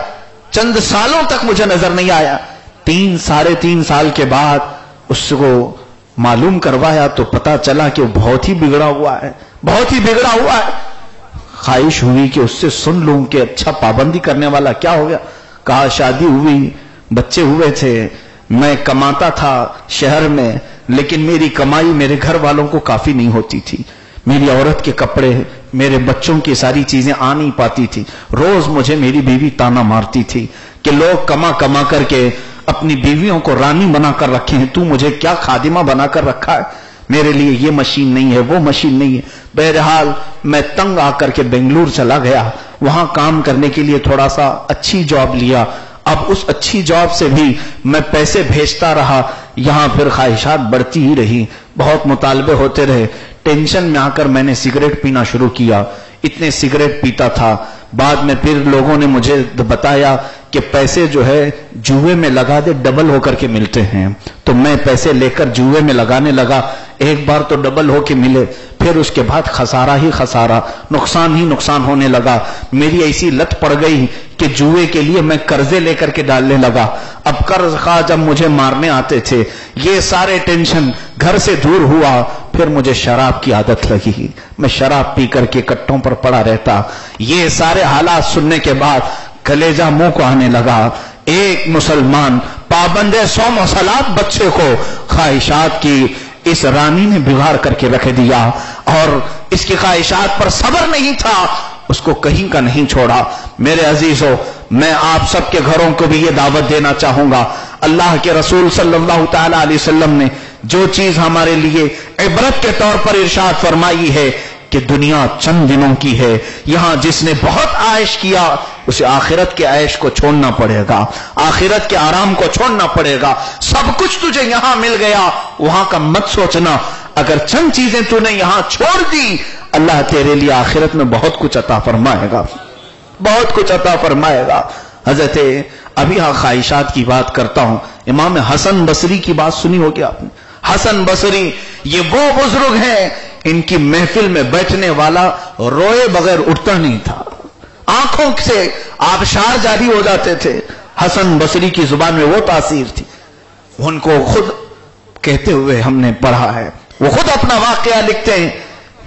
چند سالوں تک مجھے نظر نہیں آیا. 3-3.5 سال کے بعد اس کو معلوم کروایا تو پتا چلا کہ وہ بہت ہی بگڑا ہوا ہے، بہت ہی بگڑا ہوا ہے. خواہش ہوئی کہ اس سے سن لوں کہ اچھا پابندی کرنے والا کیا ہو گیا. کہا شادی ہوئی، بچے ہوئے تھے، میں کماتا تھا شہر میں، لیکن میری کمائی میرے گھر والوں کو کافی نہیں ہوتی تھی. میری عورت کے کپڑے، میرے بچوں کی ساری چیزیں آ نہیں پاتی تھی. روز مجھے میری بیوی تانا مارتی تھی کہ لوگ کما کما کر کے اپنی بیویوں کو رانی بنا کر رکھے ہیں، تو مجھے کیا خادمہ بنا کر رکھا ہے، میرے لیے یہ مشین نہیں ہے، وہ مشین نہیں ہے. بہرحال میں تنگ آ کر کے بنگلور چلا گیا، وہاں کام کرنے کے لیے تھوڑا سا اچھی جاب لیا. اب اس اچھی جاب سے بھی میں پیسے بھیجتا رہا، یہاں پھر خواہشات بڑھتی ہی رہی، بہت مطالبے ہوتے رہے. ٹینشن میں آ کر میں نے سگریٹ پینا شروع کیا. اتنے سگریٹ پیتا تھا. بعد میں پھر لوگوں نے مجھے بتایا کہ پیسے جو ہے جوئے میں لگا دے ڈبل ہو کر کے ملتے ہیں. تو میں پیسے لے کر جوئے میں لگانے لگا. ایک بار تو ڈبل ہو کے ملے، پھر اس کے بعد خسارہ ہی خسارہ، نقصان ہی نقصان ہونے لگا. میری ایسی لت پڑ گئی کہ جوئے کے لیے میں قرضے لے کر کے ڈالنے لگا. اب قرض خواہ جب مجھے مارنے آتے تھے، یہ سارے ٹینشن گھر سے دور ہوا. پھر مجھے شراب کی عادت لگی، میں شراب پی کر کے کٹوں پر پڑا رہتا. یہ سارے حالات سننے کے بعد کلیجہ منہ کو آنے لگا. ایک مسلمان پابند صوم و صلات بچے کو خواہشات کی اس رانی نے بگاڑ کر کے رکھ دیا، اور اس کی خواہشات پر صبر نہیں تھا، اس کو کہیں کا نہیں چھوڑا. میرے عزیزو، میں آپ سب کے گھروں کو بھی یہ دعوت دینا چاہوں گا، اللہ کے رسول صلی اللہ تعالی علیہ وسلم نے جو چیز ہمارے لیے عبرت کے طور پر ارشاد فرمائی ہے کہ دنیا چند دنوں کی ہے، یہاں جس نے بہت عائش کیا اسے آخرت کے عائش کو چھوڑنا پڑے گا، آخرت کے آرام کو چھوڑنا پڑے گا۔ سب کچھ تجھے یہاں مل گیا، وہاں کا مت سوچنا، اگر چند چیزیں تو نے یہاں چھوڑ دی، اللہ تیرے لیے آخرت میں بہت کچھ عطا فرمائے گا، بہت کچھ عطا فرمائے گا۔ حضرت ابھی خواہشات کی بات کرتا ہوں، امام حسن بصری کی بات سنی ہوگی آپ نے۔ حسن بصری یہ وہ بزرگ ہیں، ان کی محفل میں بیٹھنے والا روئے بغیر اٹھتا نہیں تھا، آنکھوں سے آبشار جاری ہو جاتے تھے۔ حسن بصری کی زبان میں وہ تاثیر تھی، ان کو خود کہتے ہوئے ہم نے پڑھا ہے، وہ خود اپنا واقعہ لکھتے ہیں،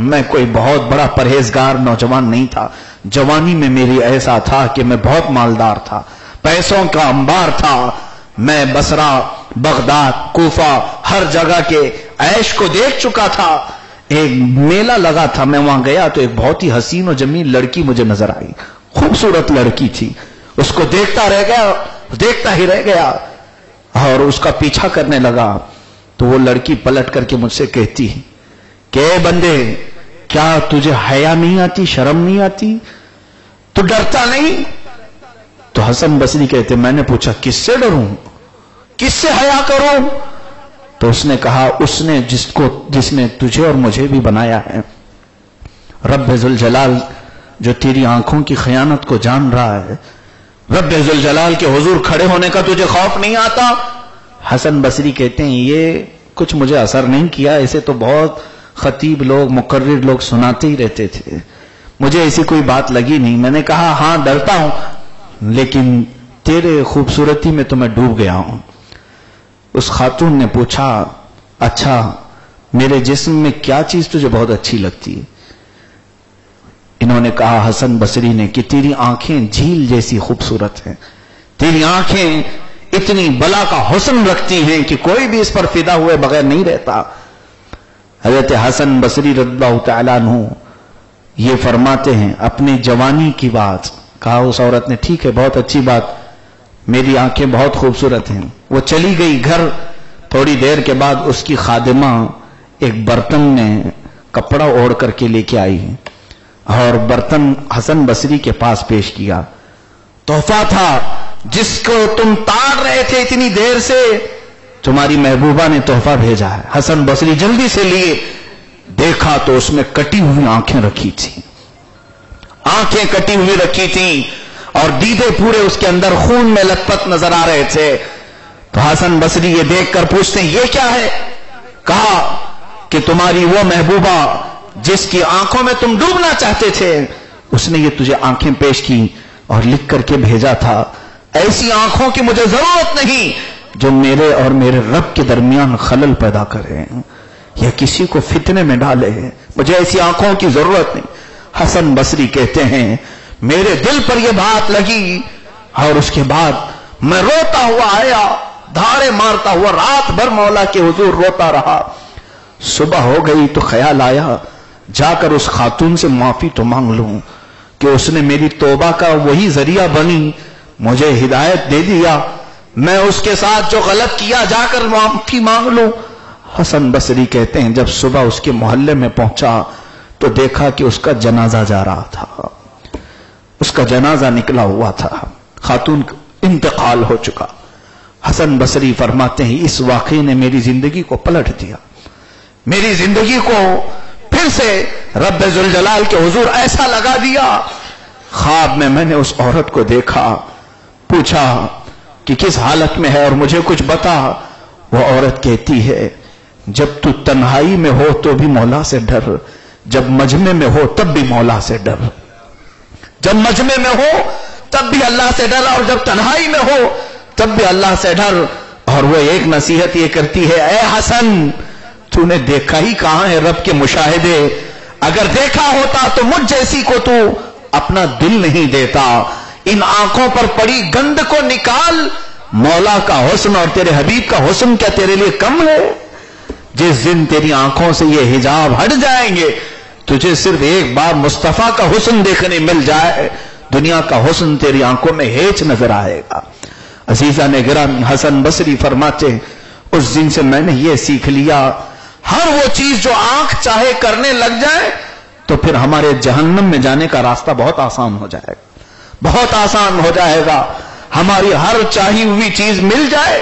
میں کوئی بہت بڑا پرہیزگار نوجوان نہیں تھا، جوانی میں میری ایسا تھا کہ میں بہت مالدار تھا، پیسوں کا انبار تھا، میں بصرہ، بغداد، کوفہ ہر جگہ کے عیش کو دیکھ چکا تھا۔ ایک میلہ لگا تھا، میں وہاں گیا تو ایک بہت ہی حسین و جمیل لڑکی مجھے نظر آئی، خوبصورت لڑکی تھی، اس کو دیکھتا رہ گیا، دیکھتا ہی رہ گیا اور اس کا پیچھا کرنے لگا تو وہ لڑکی پلٹ کر کے مجھ سے کہتی کہ اے بندے، کیا تجھے حیا نہیں آتی، شرم نہیں آتی، تو ڈرتا نہیں؟ تو حسن بصری کہتے میں نے پوچھا کس سے ڈروں، کس سے حیا کروں؟ تو اس نے کہا اس نے جس نے تجھے اور مجھے بھی بنایا ہے، رب ذوالجلال جو تیری آنکھوں کی خیانت کو جان رہا ہے، رب ذوالجلال کے حضور کھڑے ہونے کا تجھے خوف نہیں آتا؟ حسن بصری کہتے ہیں یہ کچھ مجھے اثر نہیں کیا، ایسے تو بہت خطیب لوگ، مقرر لوگ سناتے ہی رہتے تھے، مجھے ایسی کوئی بات لگی نہیں۔ میں نے کہا ہاں ڈرتا ہوں، لیکن تیرے خوبصورتی میں تو میں ڈوب گیا ہوں۔ اس خاتون نے پوچھا اچھا میرے جسم میں کیا چیز تجھے بہت اچھی لگتی ہے؟ انہوں نے کہا حسن بصری نے کہ تیری آنکھیں جھیل جیسی خوبصورت ہیں، تیری آنکھیں اتنی بلا کا حسن رکھتی ہیں کہ کوئی بھی اس پر فدا ہوئے بغیر نہیں رہتا۔ حضرت حسن بصری رضی اللہ تعالیٰ عنہ یہ فرماتے ہیں اپنی جوانی کی بات، کہا اس عورت نے ٹھیک ہے بہت اچھی بات، میری آنکھیں بہت خوبصورت ہیں۔ وہ چلی گئی گھر، تھوڑی دیر کے بعد اس کی خادمہ ایک برتن میں کپڑا اوڑھ کر کے لے کے آئی اور برتن حسن بصری کے پاس پیش کیا، تحفہ تھا جس کو تم تاڑ رہے تھے اتنی دیر سے، تمہاری محبوبہ نے تحفہ بھیجا ہے۔ حسن بصری جلدی سے لیے، دیکھا تو اس میں کٹی ہوئی آنکھیں رکھی تھی، آنکھیں کٹی ہوئی رکھی تھی اور دیدے پورے اس کے اندر خون میں لت پت نظر آ رہے تھے۔ تو حسن بصری یہ دیکھ کر پوچھتے ہیں یہ کیا ہے؟ کہا کہ تمہاری وہ محبوبہ جس کی آنکھوں میں تم ڈوبنا چاہتے تھے، اس نے یہ تجھے آنکھیں پیش کی اور لکھ کر کے بھیجا تھا، ایسی آنکھوں کی مجھے ضرورت نہیں جو میرے اور میرے رب کے درمیان خلل پیدا کرے یا کسی کو فتنے میں ڈالے، مجھے ایسی آنکھوں کی ضرورت نہیں۔ حسن بصری کہتے ہیں میرے دل پر یہ بات لگی اور اس کے بعد میں روتا ہوا آیا، دھاڑے مارتا ہوا رات بھر مولا کے حضور روتا رہا۔ صبح ہو گئی تو خیال آیا جا کر اس خاتون سے معافی تو مانگ لوں کہ اس نے میری توبہ کا وہی ذریعہ بنی، مجھے ہدایت دے دیا، میں اس کے ساتھ جو غلط کیا جا کر معافی مانگ لوں۔ حسن بصری کہتے ہیں جب صبح اس کے محلے میں پہنچا تو دیکھا کہ اس کا جنازہ جا رہا تھا، اس کا جنازہ نکلا ہوا تھا، خاتون انتقال ہو چکا۔ حسن بصری فرماتے ہیں اس واقعے نے میری زندگی کو پلٹ دیا، میری زندگی کو پھر سے رب ذوالجلال کے حضور ایسا لگا دیا۔ خواب میں نے اس عورت کو دیکھا، پوچھا کہ کس حالت میں ہے اور مجھے کچھ بتا۔ وہ عورت کہتی ہے جب تو تنہائی میں ہو تو بھی مولا سے ڈر، جب مجمع میں ہو تب بھی مولا سے ڈر، جب مجمع میں ہو تب بھی اللہ سے ڈر اور جب تنہائی میں ہو تب بھی اللہ سے ڈر۔ اور وہ ایک نصیحت یہ کرتی ہے اے حسن تو نے دیکھا ہی کہاں ہے رب کے مشاہدے، اگر دیکھا ہوتا تو مجھ جیسی کو تو اپنا دل نہیں دیتا، ان آنکھوں پر پڑی گند کو نکال، مولا کا حسن اور تیرے حبیب کا حسن کیا تیرے لیے کم ہے؟ جس دن تیری آنکھوں سے یہ حجاب ہٹ جائیں گے تجھے صرف ایک بار مصطفیٰ کا حسن دیکھنے مل جائے، دنیا کا حسن تیری آنکھوں میں ہیچ نظر آئے گا۔ عزیزہ نے گرامی حسن بصری فرماتے اس دن سے میں نے یہ سیکھ لیا، ہر وہ چیز جو آنکھ چاہے کرنے لگ جائے تو پھر ہمارے جہنم میں جانے کا راستہ بہت آسان ہو جائے گا، بہت آسان ہو جائے گا۔ ہماری ہر چاہی ہوئی چیز مل جائے،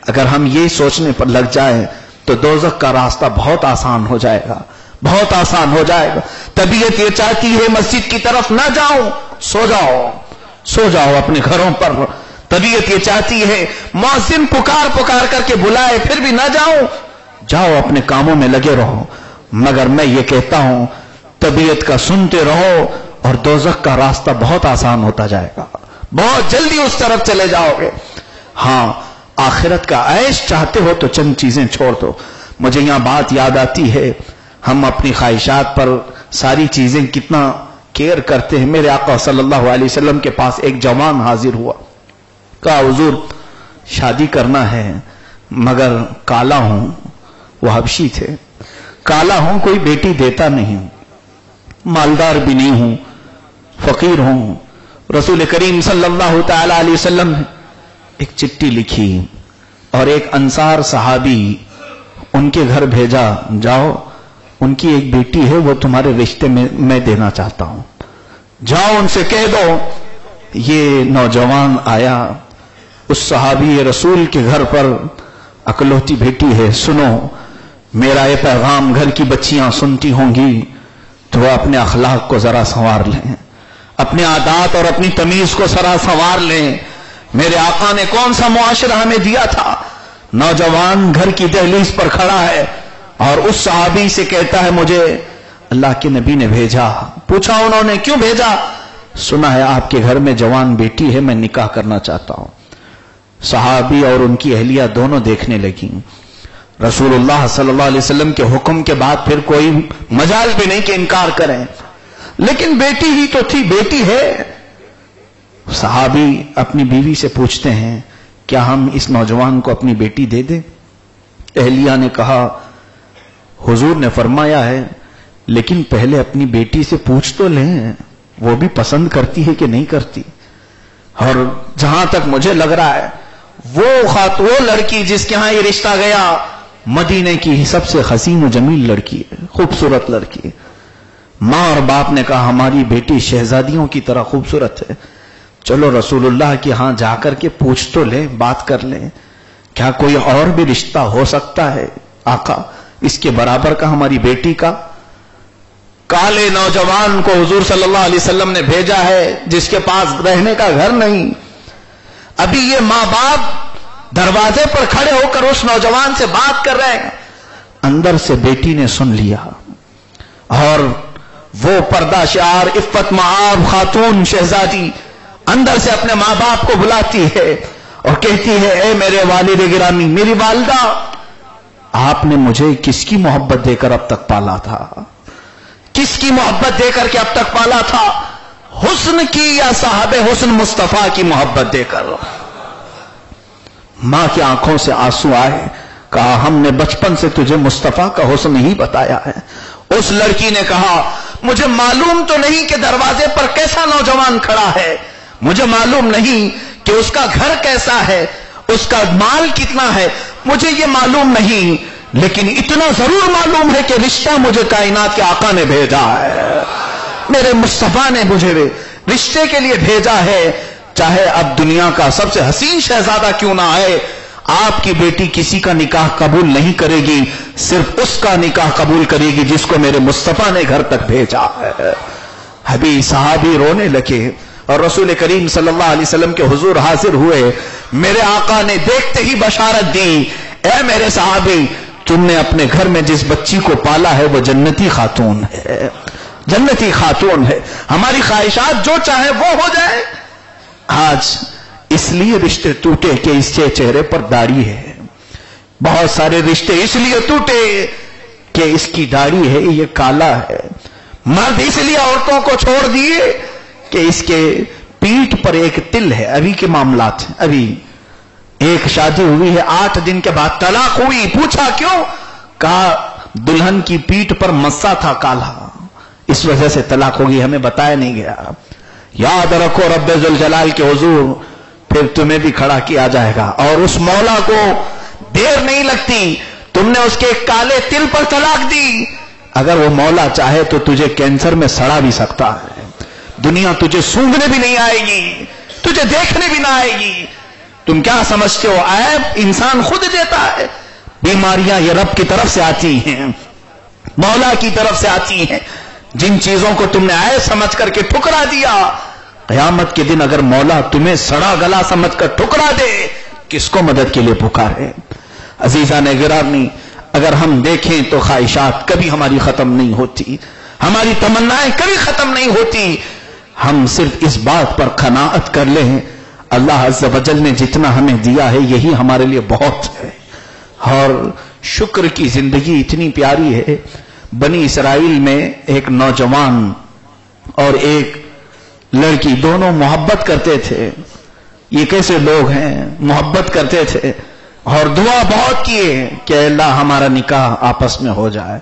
اگر ہم یہ سوچنے پر لگ جائیں تو دوزخ کا راستہ بہت آسان ہو جائے گا، بہت آسان ہو جائے گا۔ طبیعت یہ چاہتی ہے مسجد کی طرف نہ جاؤں، سو جاؤ، سو جاؤ اپنے گھروں پر۔ طبیعت یہ چاہتی ہے مؤذن پکار پکار کر کے بلائے پھر بھی نہ جاؤں، جاؤ اپنے کاموں میں لگے رہو۔ مگر میں یہ کہتا ہوں طبیعت کا سنتے رہو اور دوزخ کا راستہ بہت آسان ہوتا جائے گا، بہت جلدی اس طرف چلے جاؤ گے۔ ہاں آخرت کا عیش چاہتے ہو تو چند چیزیں چھوڑ دو۔ مجھے یہاں بات یاد آتی ہے، ہم اپنی خواہشات پر ساری چیزیں کتنا کیئر کرتے ہیں۔ میرے آقا صلی اللہ علیہ وسلم کے پاس ایک جوان حاضر ہوا، کہا حضور شادی کرنا ہے مگر کالا ہوں، وہ حبشی تھے، کالا ہوں کوئی بیٹی دیتا نہیں، مالدار بھی نہیں ہوں، فقیر ہوں۔ رسول کریم صلی اللہ تعالی علیہ وسلم نے ایک چٹھی لکھی اور ایک انصار صحابی ان کے گھر بھیجا، جاؤ ان کی ایک بیٹی ہے وہ تمہارے رشتے میں دینا چاہتا ہوں، جاؤ ان سے کہہ دو۔ یہ نوجوان آیا اس صحابی رسول کے گھر پر، اکلوتی بیٹی ہے، سنو میرا یہ پیغام گھر کی بچیاں سنتی ہوں گی تو وہ اپنے اخلاق کو ذرا سنوار لیں، اپنے عادات اور اپنی تمیز کو ذرا سنوار لیں۔ میرے آقا نے کون سا معاشرہ ہمیں دیا تھا؟ نوجوان گھر کی دہلیز پر کھڑا ہے اور اس صحابی سے کہتا ہے مجھے اللہ کے نبی نے بھیجا۔ پوچھا انہوں نے کیوں بھیجا؟ سنا ہے آپ کے گھر میں جوان بیٹی ہے، میں نکاح کرنا چاہتا ہوں۔ صحابی اور ان کی اہلیہ دونوں دیکھنے لگیں۔ رسول اللہ صلی اللہ علیہ وسلم کے حکم کے بعد پھر کوئی مجال بھی نہیں کہ انکار کریں، لیکن بیٹی ہی تو تھی، بیٹی ہے۔ صحابی اپنی بیوی سے پوچھتے ہیں کیا ہم اس نوجوان کو اپنی بیٹی دے دیں؟ اہلیہ نے کہا حضور نے فرمایا ہے لیکن پہلے اپنی بیٹی سے پوچھ تو لیں وہ بھی پسند کرتی ہے کہ نہیں کرتی۔ اور جہاں تک مجھے لگ رہا ہے وہ لڑکی جس کے ہاں یہ رشتہ گیا مدینے کی سب سے حسین و جمیل لڑکی ہے، خوبصورت لڑکی۔ ماں اور باپ نے کہا ہماری بیٹی شہزادیوں کی طرح خوبصورت ہے، چلو رسول اللہ کے ہاں جا کر کے پوچھ تو لیں، بات کر لیں، کیا کوئی اور بھی رشتہ ہو سکتا ہے آقا اس کے برابر کا ہماری بیٹی کا؟ کالے نوجوان کو حضور صلی اللہ علیہ وسلم نے بھیجا ہے جس کے پاس رہنے کا گھر نہیں۔ ابھی یہ ماں باپ دروازے پر کھڑے ہو کر اس نوجوان سے بات کر رہے ہیں، اندر سے بیٹی نے سن لیا اور وہ پردہ شعار عفت معاب خاتون شہزادی اندر سے اپنے ماں باپ کو بلاتی ہے اور کہتی ہے اے میرے والد گرامی، میری والدہ، آپ نے مجھے کس کی محبت دے کر اب تک پالا تھا؟ کس کی محبت دے کر کے اب تک پالا تھا؟ حسن کی یا صاحب حسن مصطفیٰ کی محبت دے کر؟ ماں کی آنکھوں سے آنسو آئے، کہا ہم نے بچپن سے تجھے مصطفیٰ کا حسن ہی بتایا ہے۔ اس لڑکی نے کہا مجھے معلوم تو نہیں کہ دروازے پر کیسا نوجوان کھڑا ہے، مجھے معلوم نہیں کہ اس کا گھر کیسا ہے، اس کا مال کتنا ہے، مجھے یہ معلوم نہیں، لیکن اتنا ضرور معلوم ہے کہ رشتہ مجھے کائنات کے آقا نے بھیجا ہے، میرے مصطفیٰ نے مجھے رشتے کے لیے بھیجا ہے۔ چاہے اب دنیا کا سب سے حسین شہزادہ کیوں نہ آئے، آپ کی بیٹی کسی کا نکاح قبول نہیں کرے گی، صرف اس کا نکاح قبول کرے گی جس کو میرے مصطفیٰ نے گھر تک بھیجا ہے۔ حبیب صحابی رونے لگے اور رسول کریم صلی اللہ علیہ وسلم کے حضور حاضر ہوئے۔ میرے آقا نے دیکھتے ہی بشارت دی، اے میرے صحابی، تم نے اپنے گھر میں جس بچی کو پالا ہے وہ جنتی خاتون ہے، جنتی خاتون ہے، ہماری خواہشات جو چاہے وہ ہو جائے۔ آج اس لیے رشتے ٹوٹے کہ اس کے چہرے پر داڑھی ہے، بہت سارے رشتے اس لیے ٹوٹے کہ اس کی داڑھی ہے، یہ کالا ہے۔ مرد اس لیے عورتوں کو چھوڑ دیے کہ اس کے پیٹھ پر ایک تل ہے۔ ابھی کے معاملات ہیں، ابھی ایک شادی ہوئی ہے، 8 دن کے بعد طلاق ہوئی، پوچھا کیوں؟ کہا دلہن کی پیٹھ پر مسا تھا کالا، اس وجہ سے طلاق ہوگی، ہمیں بتایا نہیں گیا۔ یاد رکھو رب ذوالجلال کے حضور پھر تمہیں بھی کھڑا کیا جائے گا. اور اس مولا کو دیر نہیں لگتی. تم نے اس کے کالے تل پر طلاق دی. اگر وہ مولا چاہے تو تجھے کینسر میں سڑا بھی سکتا ہے. دنیا تجھے سونگھنے بھی نہیں آئے گی, تجھے دیکھنے بھی نہ آئے گی. تم کیا سمجھتے ہو عیب انسان خود دیتا ہے؟ بیماریاں یہ رب کی طرف سے آتی ہیں, مولا کی طرف سے آتی ہیں. جن چیزوں کو تم نے عیب سمجھ کر کے ٹھکرا دیا, قیامت کے دن اگر مولا تمہیں سڑا گلا سمجھ کر ٹھکرا دے, کس کو مدد کے لیے پکارے؟ عزیزان گرامی, اگر ہم دیکھیں تو خواہشات کبھی ہماری ختم نہیں ہوتی, ہماری تمنائیں کبھی ختم نہیں ہوتی. ہم صرف اس بات پر قناعت کر لیں اللہ عز و جل نے جتنا ہمیں دیا ہے یہی ہمارے لیے بہت ہے. اور شکر کی زندگی اتنی پیاری ہے. بنی اسرائیل میں ایک نوجوان اور ایک لڑکی دونوں محبت کرتے تھے. یہ کیسے لوگ ہیں؟ محبت کرتے تھے اور دعا بہت کیے کہ اللہ ہمارا نکاح آپس میں ہو جائے.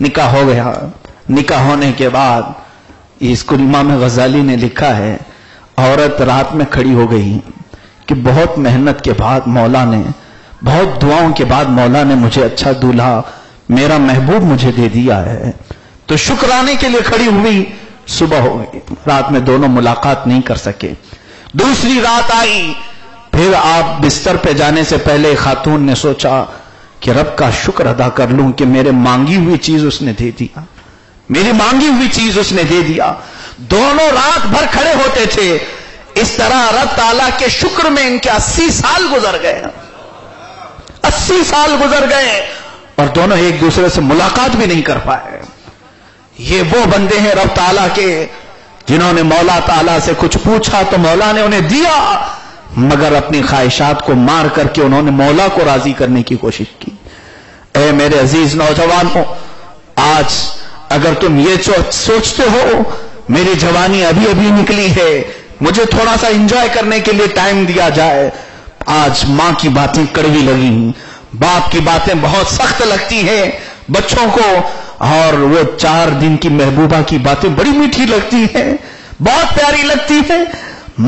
نکاح ہو گیا. نکاح ہونے کے بعد اس کو امام غزالی نے لکھا ہے, عورت رات میں کھڑی ہو گئی کہ بہت محنت کے بعد مولا نے, بہت دعاؤں کے بعد مولا نے مجھے اچھا دولہا, میرا محبوب مجھے دے دیا ہے. تو شکرانے کے لیے کھڑی ہوئی. صبح ہو گئی, رات میں دونوں ملاقات نہیں کر سکے. دوسری رات آئی, پھر آپ بستر پہ جانے سے پہلے خاتون نے سوچا کہ رب کا شکر ادا کر لوں کہ میرے مانگی ہوئی چیز اس نے دے دیا, میری مانگی ہوئی چیز اس نے دے دیا. دونوں رات بھر کھڑے ہوتے تھے. اس طرح رب تعالیٰ کے شکر میں ان کے 80 سال گزر گئے. 80 سال گزر گئے اور دونوں ایک دوسرے سے ملاقات بھی نہیں کر پائے. یہ وہ بندے ہیں رب تعالیٰ کے جنہوں نے مولا تعالیٰ سے کچھ پوچھا تو مولا نے انہیں دیا, مگر اپنی خواہشات کو مار کر کے انہوں نے مولا کو راضی کرنے کی کوشش کی. اے میرے عزیز نوجوانوں, آج اگر تم یہ سوچتے ہو میری جوانی ابھی ابھی نکلی ہے, مجھے تھوڑا سا انجوائے کرنے کے لیے ٹائم دیا جائے. آج ماں کی باتیں کڑوی لگیں, باپ کی باتیں بہت سخت لگتی ہیں بچوں کو, اور وہ 4 دن کی محبوبہ کی باتیں بڑی میٹھی لگتی ہیں, بہت پیاری لگتی ہیں.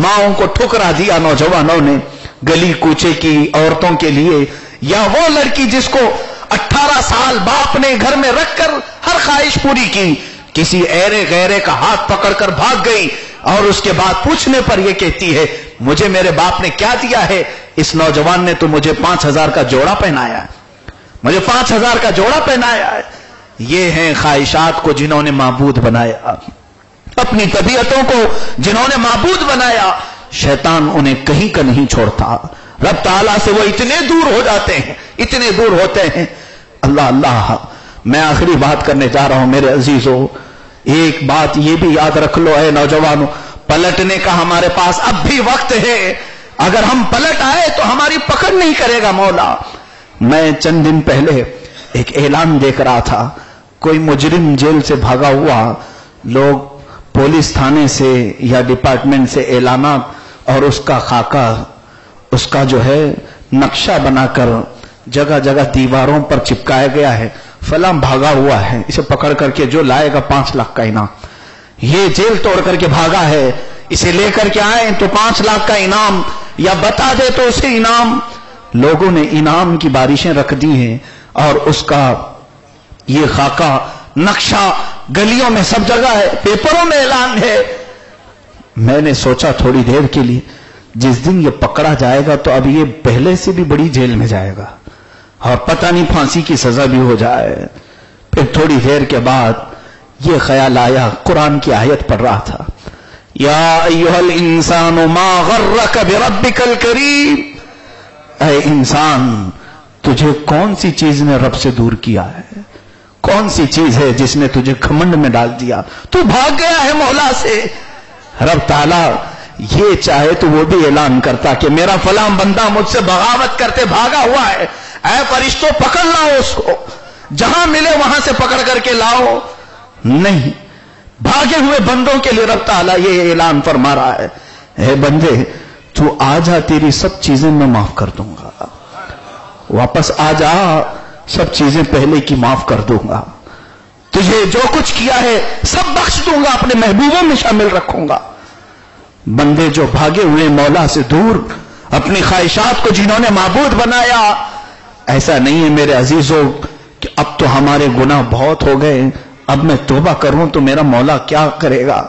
ماؤں کو ٹھکرا دیا نوجوانوں نے گلی کوچے کی عورتوں کے لیے, یا وہ لڑکی جس کو 18 سال باپ نے گھر میں رکھ کر ہر خواہش پوری کی, کسی ایرے غیرے کا ہاتھ پکڑ کر بھاگ گئی اور اس کے بعد پوچھنے پر یہ کہتی ہے مجھے میرے باپ نے کیا دیا ہے؟ اس نوجوان نے تو مجھے 5000 کا جوڑا پہنایا ہے, مجھے 5000 کا جوڑا پہنایا ہے. یہ ہیں خواہشات کو جنہوں نے معبود بنایا, اپنی طبیعتوں کو جنہوں نے معبود بنایا. شیطان انہیں کہیں کا نہیں چھوڑتا. رب تعالیٰ سے وہ اتنے دور ہو جاتے ہیں, اتنے دور ہوتے ہیں. اللہ اللہ, میں آخری بات کرنے جا رہا ہوں میرے عزیزوں. ایک بات یہ بھی یاد رکھ لو اے نوجوانوں, پلٹنے کا ہمارے پاس اب بھی وقت ہے. اگر ہم پلٹ آئے تو ہماری پکڑ نہیں کرے گا مولا. میں چند دن پہلے ایک اعلان دیکھ رہا تھا, کوئی مجرم جیل سے بھاگا ہوا, لوگ پولیس تھانے سے یا ڈپارٹمنٹ سے اعلانات اور اس کا خاکہ, اس کا جو ہے نقشہ بنا کر جگہ جگہ دیواروں پر چپکایا گیا ہے, فلاں بھاگا ہوا ہے, اسے پکڑ کر کے جو لائے گا 5 لاکھ کا انعام. یہ جیل توڑ کر کے بھاگا ہے, اسے لے کر کے آئے تو 5 لاکھ کا انعام, یا بتا دے تو اسے انعام. لوگوں نے انعام کی بارشیں رکھ دی ہیں اور اس کا یہ خاکہ نقشہ گلیوں میں سب جگہ ہے, پیپروں میں اعلان ہے. میں نے سوچا تھوڑی دیر کے لیے جس دن یہ پکڑا جائے گا تو اب یہ پہلے سے بھی بڑی جیل میں جائے گا اور پتہ نہیں پھانسی کی سزا بھی ہو جائے. پھر تھوڑی دیر کے بعد یہ خیال آیا, قرآن کی آیت پڑھ رہا تھا, یا ایھا الانسان ما غرک بربک الکریم. اے انسان, تجھے کون سی چیز نے رب سے دور کیا ہے؟ کون سی چیز ہے جس نے تجھے گھمنڈ میں ڈال دیا؟ تو بھاگ گیا ہے مولا سے. رب تعالیٰ یہ چاہے تو وہ بھی اعلان کرتا کہ میرا فلاں بندہ مجھ سے بغاوت کرتے بھاگا ہوا ہے, اے فرشتوں پکڑ لاؤ اس کو, جہاں ملے وہاں سے پکڑ کر کے لاؤ. نہیں, بھاگے ہوئے بندوں کے لیے رب تعالیٰ یہ اعلان فرما رہا ہے, اے بندے تو آ جا, تیری سب چیزیں میں معاف کر دوں گا. واپس آ جا, سب چیزیں پہلے کی معاف کر دوں گا. تجھے جو کچھ کیا ہے سب بخش دوں گا, اپنے محبوبوں میں شامل رکھوں گا. بندے جو بھاگے ہوئے مولا سے دور, اپنی خواہشات کو جنہوں نے معبود بنایا. ایسا نہیں ہے میرے عزیزوں کہ اب تو ہمارے گناہ بہت ہو گئے، اب میں توبہ کروں تو میرا مولا کیا کرے گا.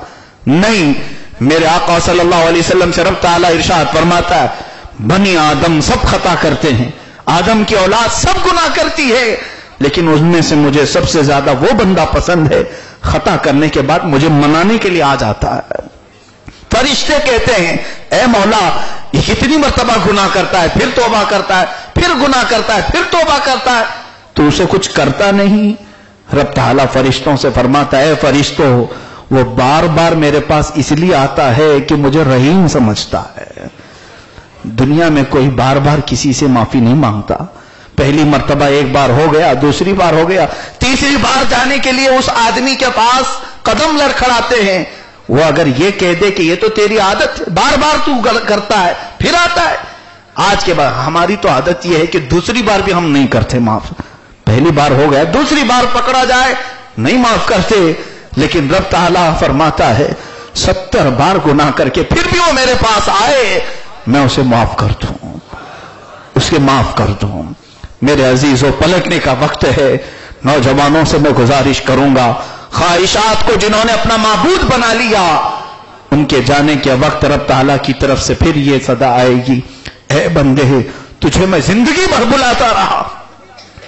نہیں، میرے آقا صلی اللہ علیہ وسلم سے رب تعالیٰ ارشاد فرماتا ہے بنی آدم سب خطا کرتے ہیں، آدم کی اولاد سب گناہ کرتی ہے، لیکن ان میں سے مجھے سب سے زیادہ وہ بندہ پسند ہے خطا کرنے کے بعد مجھے منانے کے لیے آ جاتا ہے. فرشتے کہتے ہیں اے مولا یہ کتنی مرتبہ گناہ کرتا ہے، پھر توبہ کرتا ہے، پھر گناہ کرتا ہے، پھر توبہ کرتا ہے، تو اسے کچھ کرتا نہیں. رب تعالیٰ فرشتوں سے فرماتا ہے فرشتوں وہ بار بار میرے پاس اس لیے آتا ہے کہ مجھے رحیم سمجھتا ہے. دنیا میں کوئی بار بار کسی سے معافی نہیں مانگتا. پہلی مرتبہ ایک بار ہو گیا، دوسری بار ہو گیا، تیسری بار جانے کے لیے اس آدمی کے پاس قدم لڑکھڑاتے ہیں. وہ اگر یہ کہہ دے کہ یہ تو تیری عادت بار بار تو کرتا ہے پھر آتا ہے. آج کے بعد ہماری تو عادت یہ ہے کہ دوسری بار بھی ہم نہیں کرتے معاف. پہلی بار ہو گیا، دوسری بار پکڑا جائے نہیں معاف کرتے. لیکن رب تعالیٰ فرماتا ہے 70 بار گناہ کر کے پھر بھی وہ میرے پاس آئے میں اسے معاف کر دوں، اسے معاف کر دوں. میرے عزیزوں پلٹنے کا وقت ہے. نوجوانوں سے میں گزارش کروں گا خواہشات کو جنہوں نے اپنا معبود بنا لیا ان کے جانے کے وقت رب تعالیٰ کی طرف سے پھر یہ صدا آئے گی اے بندے تجھے میں زندگی بھر بلاتا رہا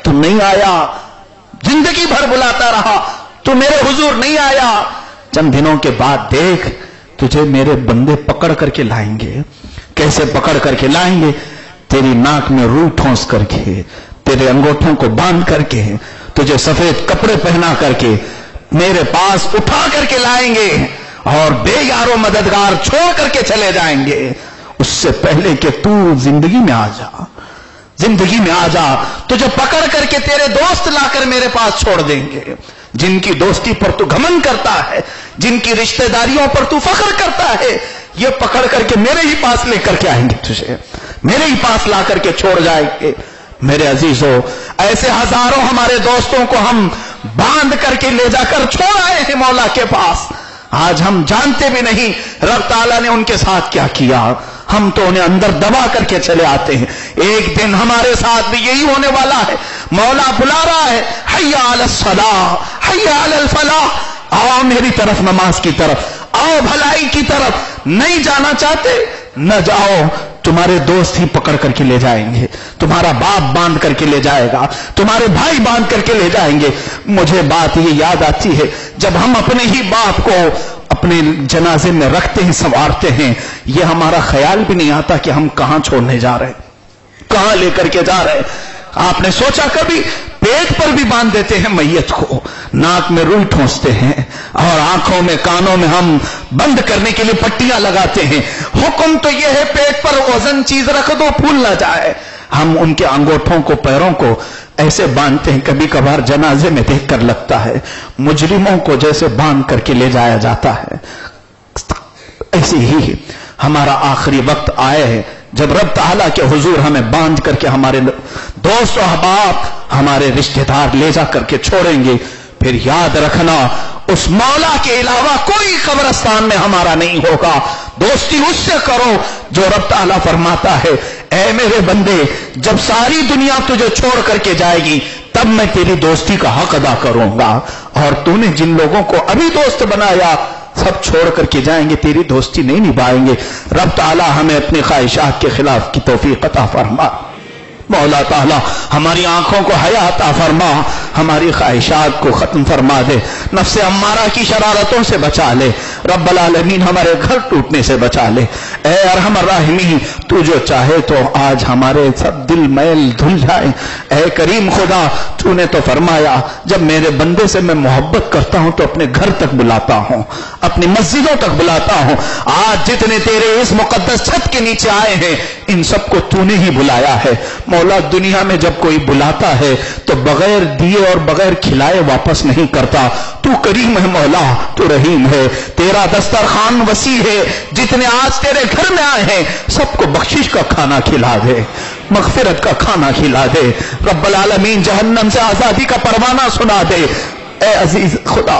تو نہیں آیا، زندگی بھر بلاتا رہا تو میرے حضور نہیں آیا. چند دنوں کے بعد دیکھ تجھے میرے بندے پکڑ کر کے لائیں گے. کیسے پکڑ کر کے لائیں گے؟ تیری ناک میں روئی ٹھونس کر کے، تیرے انگوٹھوں کو باندھ کر کے، تجھے سفید کپڑے پہنا کر کے میرے پاس اٹھا کر کے لائیں گے اور بے یارو مددگار چھوڑ کر کے چلے جائیں گے. اس سے پہلے کہ تو زندگی میں آ جا، زندگی میں آ جا، تجھے پکڑ کر کے تیرے دوست لا کر میرے پاس چھوڑ دیں گے. جن کی دوستی پر تو گھمنڈ کرتا ہے، جن کی رشتہ داریوں پر تو فخر کرتا ہے، یہ پکڑ کر کے میرے ہی پاس لے کر کے آئیں گے، تجھے میرے ہی پاس لا کر کے چھوڑ جائیں گے. میرے عزیزوں ایسے ہزاروں ہمارے دوستوں کو ہم باندھ کر کے لے جا کر چھوڑ آئے ہیں مولا کے پاس. آج ہم جانتے بھی نہیں رب تعالیٰ نے ان کے ساتھ کیا کیا. ہم تو انہیں اندر دبا کر کے چلے آتے ہیں. ایک دن ہمارے ساتھ بھی یہی ہونے والا ہے. مولا بلا رہا ہے حی علی الصلاۃ حی علی الفلاح، آؤ میری طرف، نماز کی طرف آؤ، بھلائی کی طرف. نہیں جانا چاہتے نہ جاؤ، تمہارے دوست ہی پکڑ کر کے لے جائیں گے، تمہارا باپ باندھ کر کے لے جائے گا، تمہارے بھائی باندھ کر کے لے جائیں گے. مجھے بات یہ یاد آتی ہے جب ہم اپنے ہی باپ کو اپنے جنازے میں رکھتے ہیں، سنوارتے ہیں، یہ ہمارا خیال بھی نہیں آتا کہ ہم کہاں چھوڑنے جا رہے ہیں، کہاں لے کر کے جا رہے ہیں. آپ نے سوچا کبھی پیٹ پر بھی باندھ دیتے ہیں میت کو، ناک میں روئی ٹھونستے ہیں اور آنکھوں میں کانوں میں ہم بند کرنے کے لیے پٹیاں لگاتے ہیں. حکم تو یہ ہے پیٹ پر وزن چیز رکھ دو پھول نہ جائے. ہم ان کے انگوٹھوں کو پیروں کو ایسے باندھتے ہیں، کبھی کبھار جنازے میں دیکھ کر لگتا ہے مجرموں کو جیسے باندھ کر کے لے جایا جاتا ہے. ایسے ہی ہمارا آخری وقت آئے ہے جب رب تعالیٰ کے حضور ہمیں باندھ کر کے ہمارے دوست و احباب، ہمارے رشتہ دار لے جا کر کے چھوڑیں گے. پھر یاد رکھنا اس مولا کے علاوہ کوئی قبرستان میں ہمارا نہیں ہوگا. دوستی اس سے کرو جو رب تعالیٰ فرماتا ہے اے میرے بندے جب ساری دنیا تجھے چھوڑ کر کے جائے گی تب میں تیری دوستی کا حق ادا کروں گا. اور تو نے جن لوگوں کو ابھی دوست بنایا سب چھوڑ کر کے جائیں گے، تیری دوستی نہیں نبھائیں گے. رب تعالیٰ ہمیں اپنی خواہشات کے خلاف کی توفیق عطا فرما. مولا تعالیٰ ہماری آنکھوں کو حیا عطا فرما، ہماری خواہشات کو ختم فرما دے، نفس امارہ کی شرارتوں سے بچا لے. رب العالمین ہمارے گھر ٹوٹنے سے بچا لے. اے ارحم الراحمین تو جو چاہے تو آج ہمارے سب دل میل دھل جائے. اے کریم خدا تو نے تو فرمایا جب میرے بندے سے میں محبت کرتا ہوں تو اپنے گھر تک بلاتا ہوں، اپنی مسجدوں تک بلاتا ہوں. آج جتنے تیرے اس مقدس چھت کے نیچے آئے ہیں ان سب کو تو نے ہی بلایا ہے. مولا دنیا میں جب کوئی بلاتا ہے تو بغیر دیے اور بغیر کھلائے واپس نہیں کرتا. تو کریم ہے مولا، تو رحیم ہے. تیرا دسترخوان وسیع ہے، جتنے آج تیرے گھر میں آئے ہیں سب کو بخشش کا کھانا کھلا دے، مغفرت کا کھانا کھلا دے. رب العالمین جہنم سے آزادی کا پروانہ سنا دے. اے عزیز خدا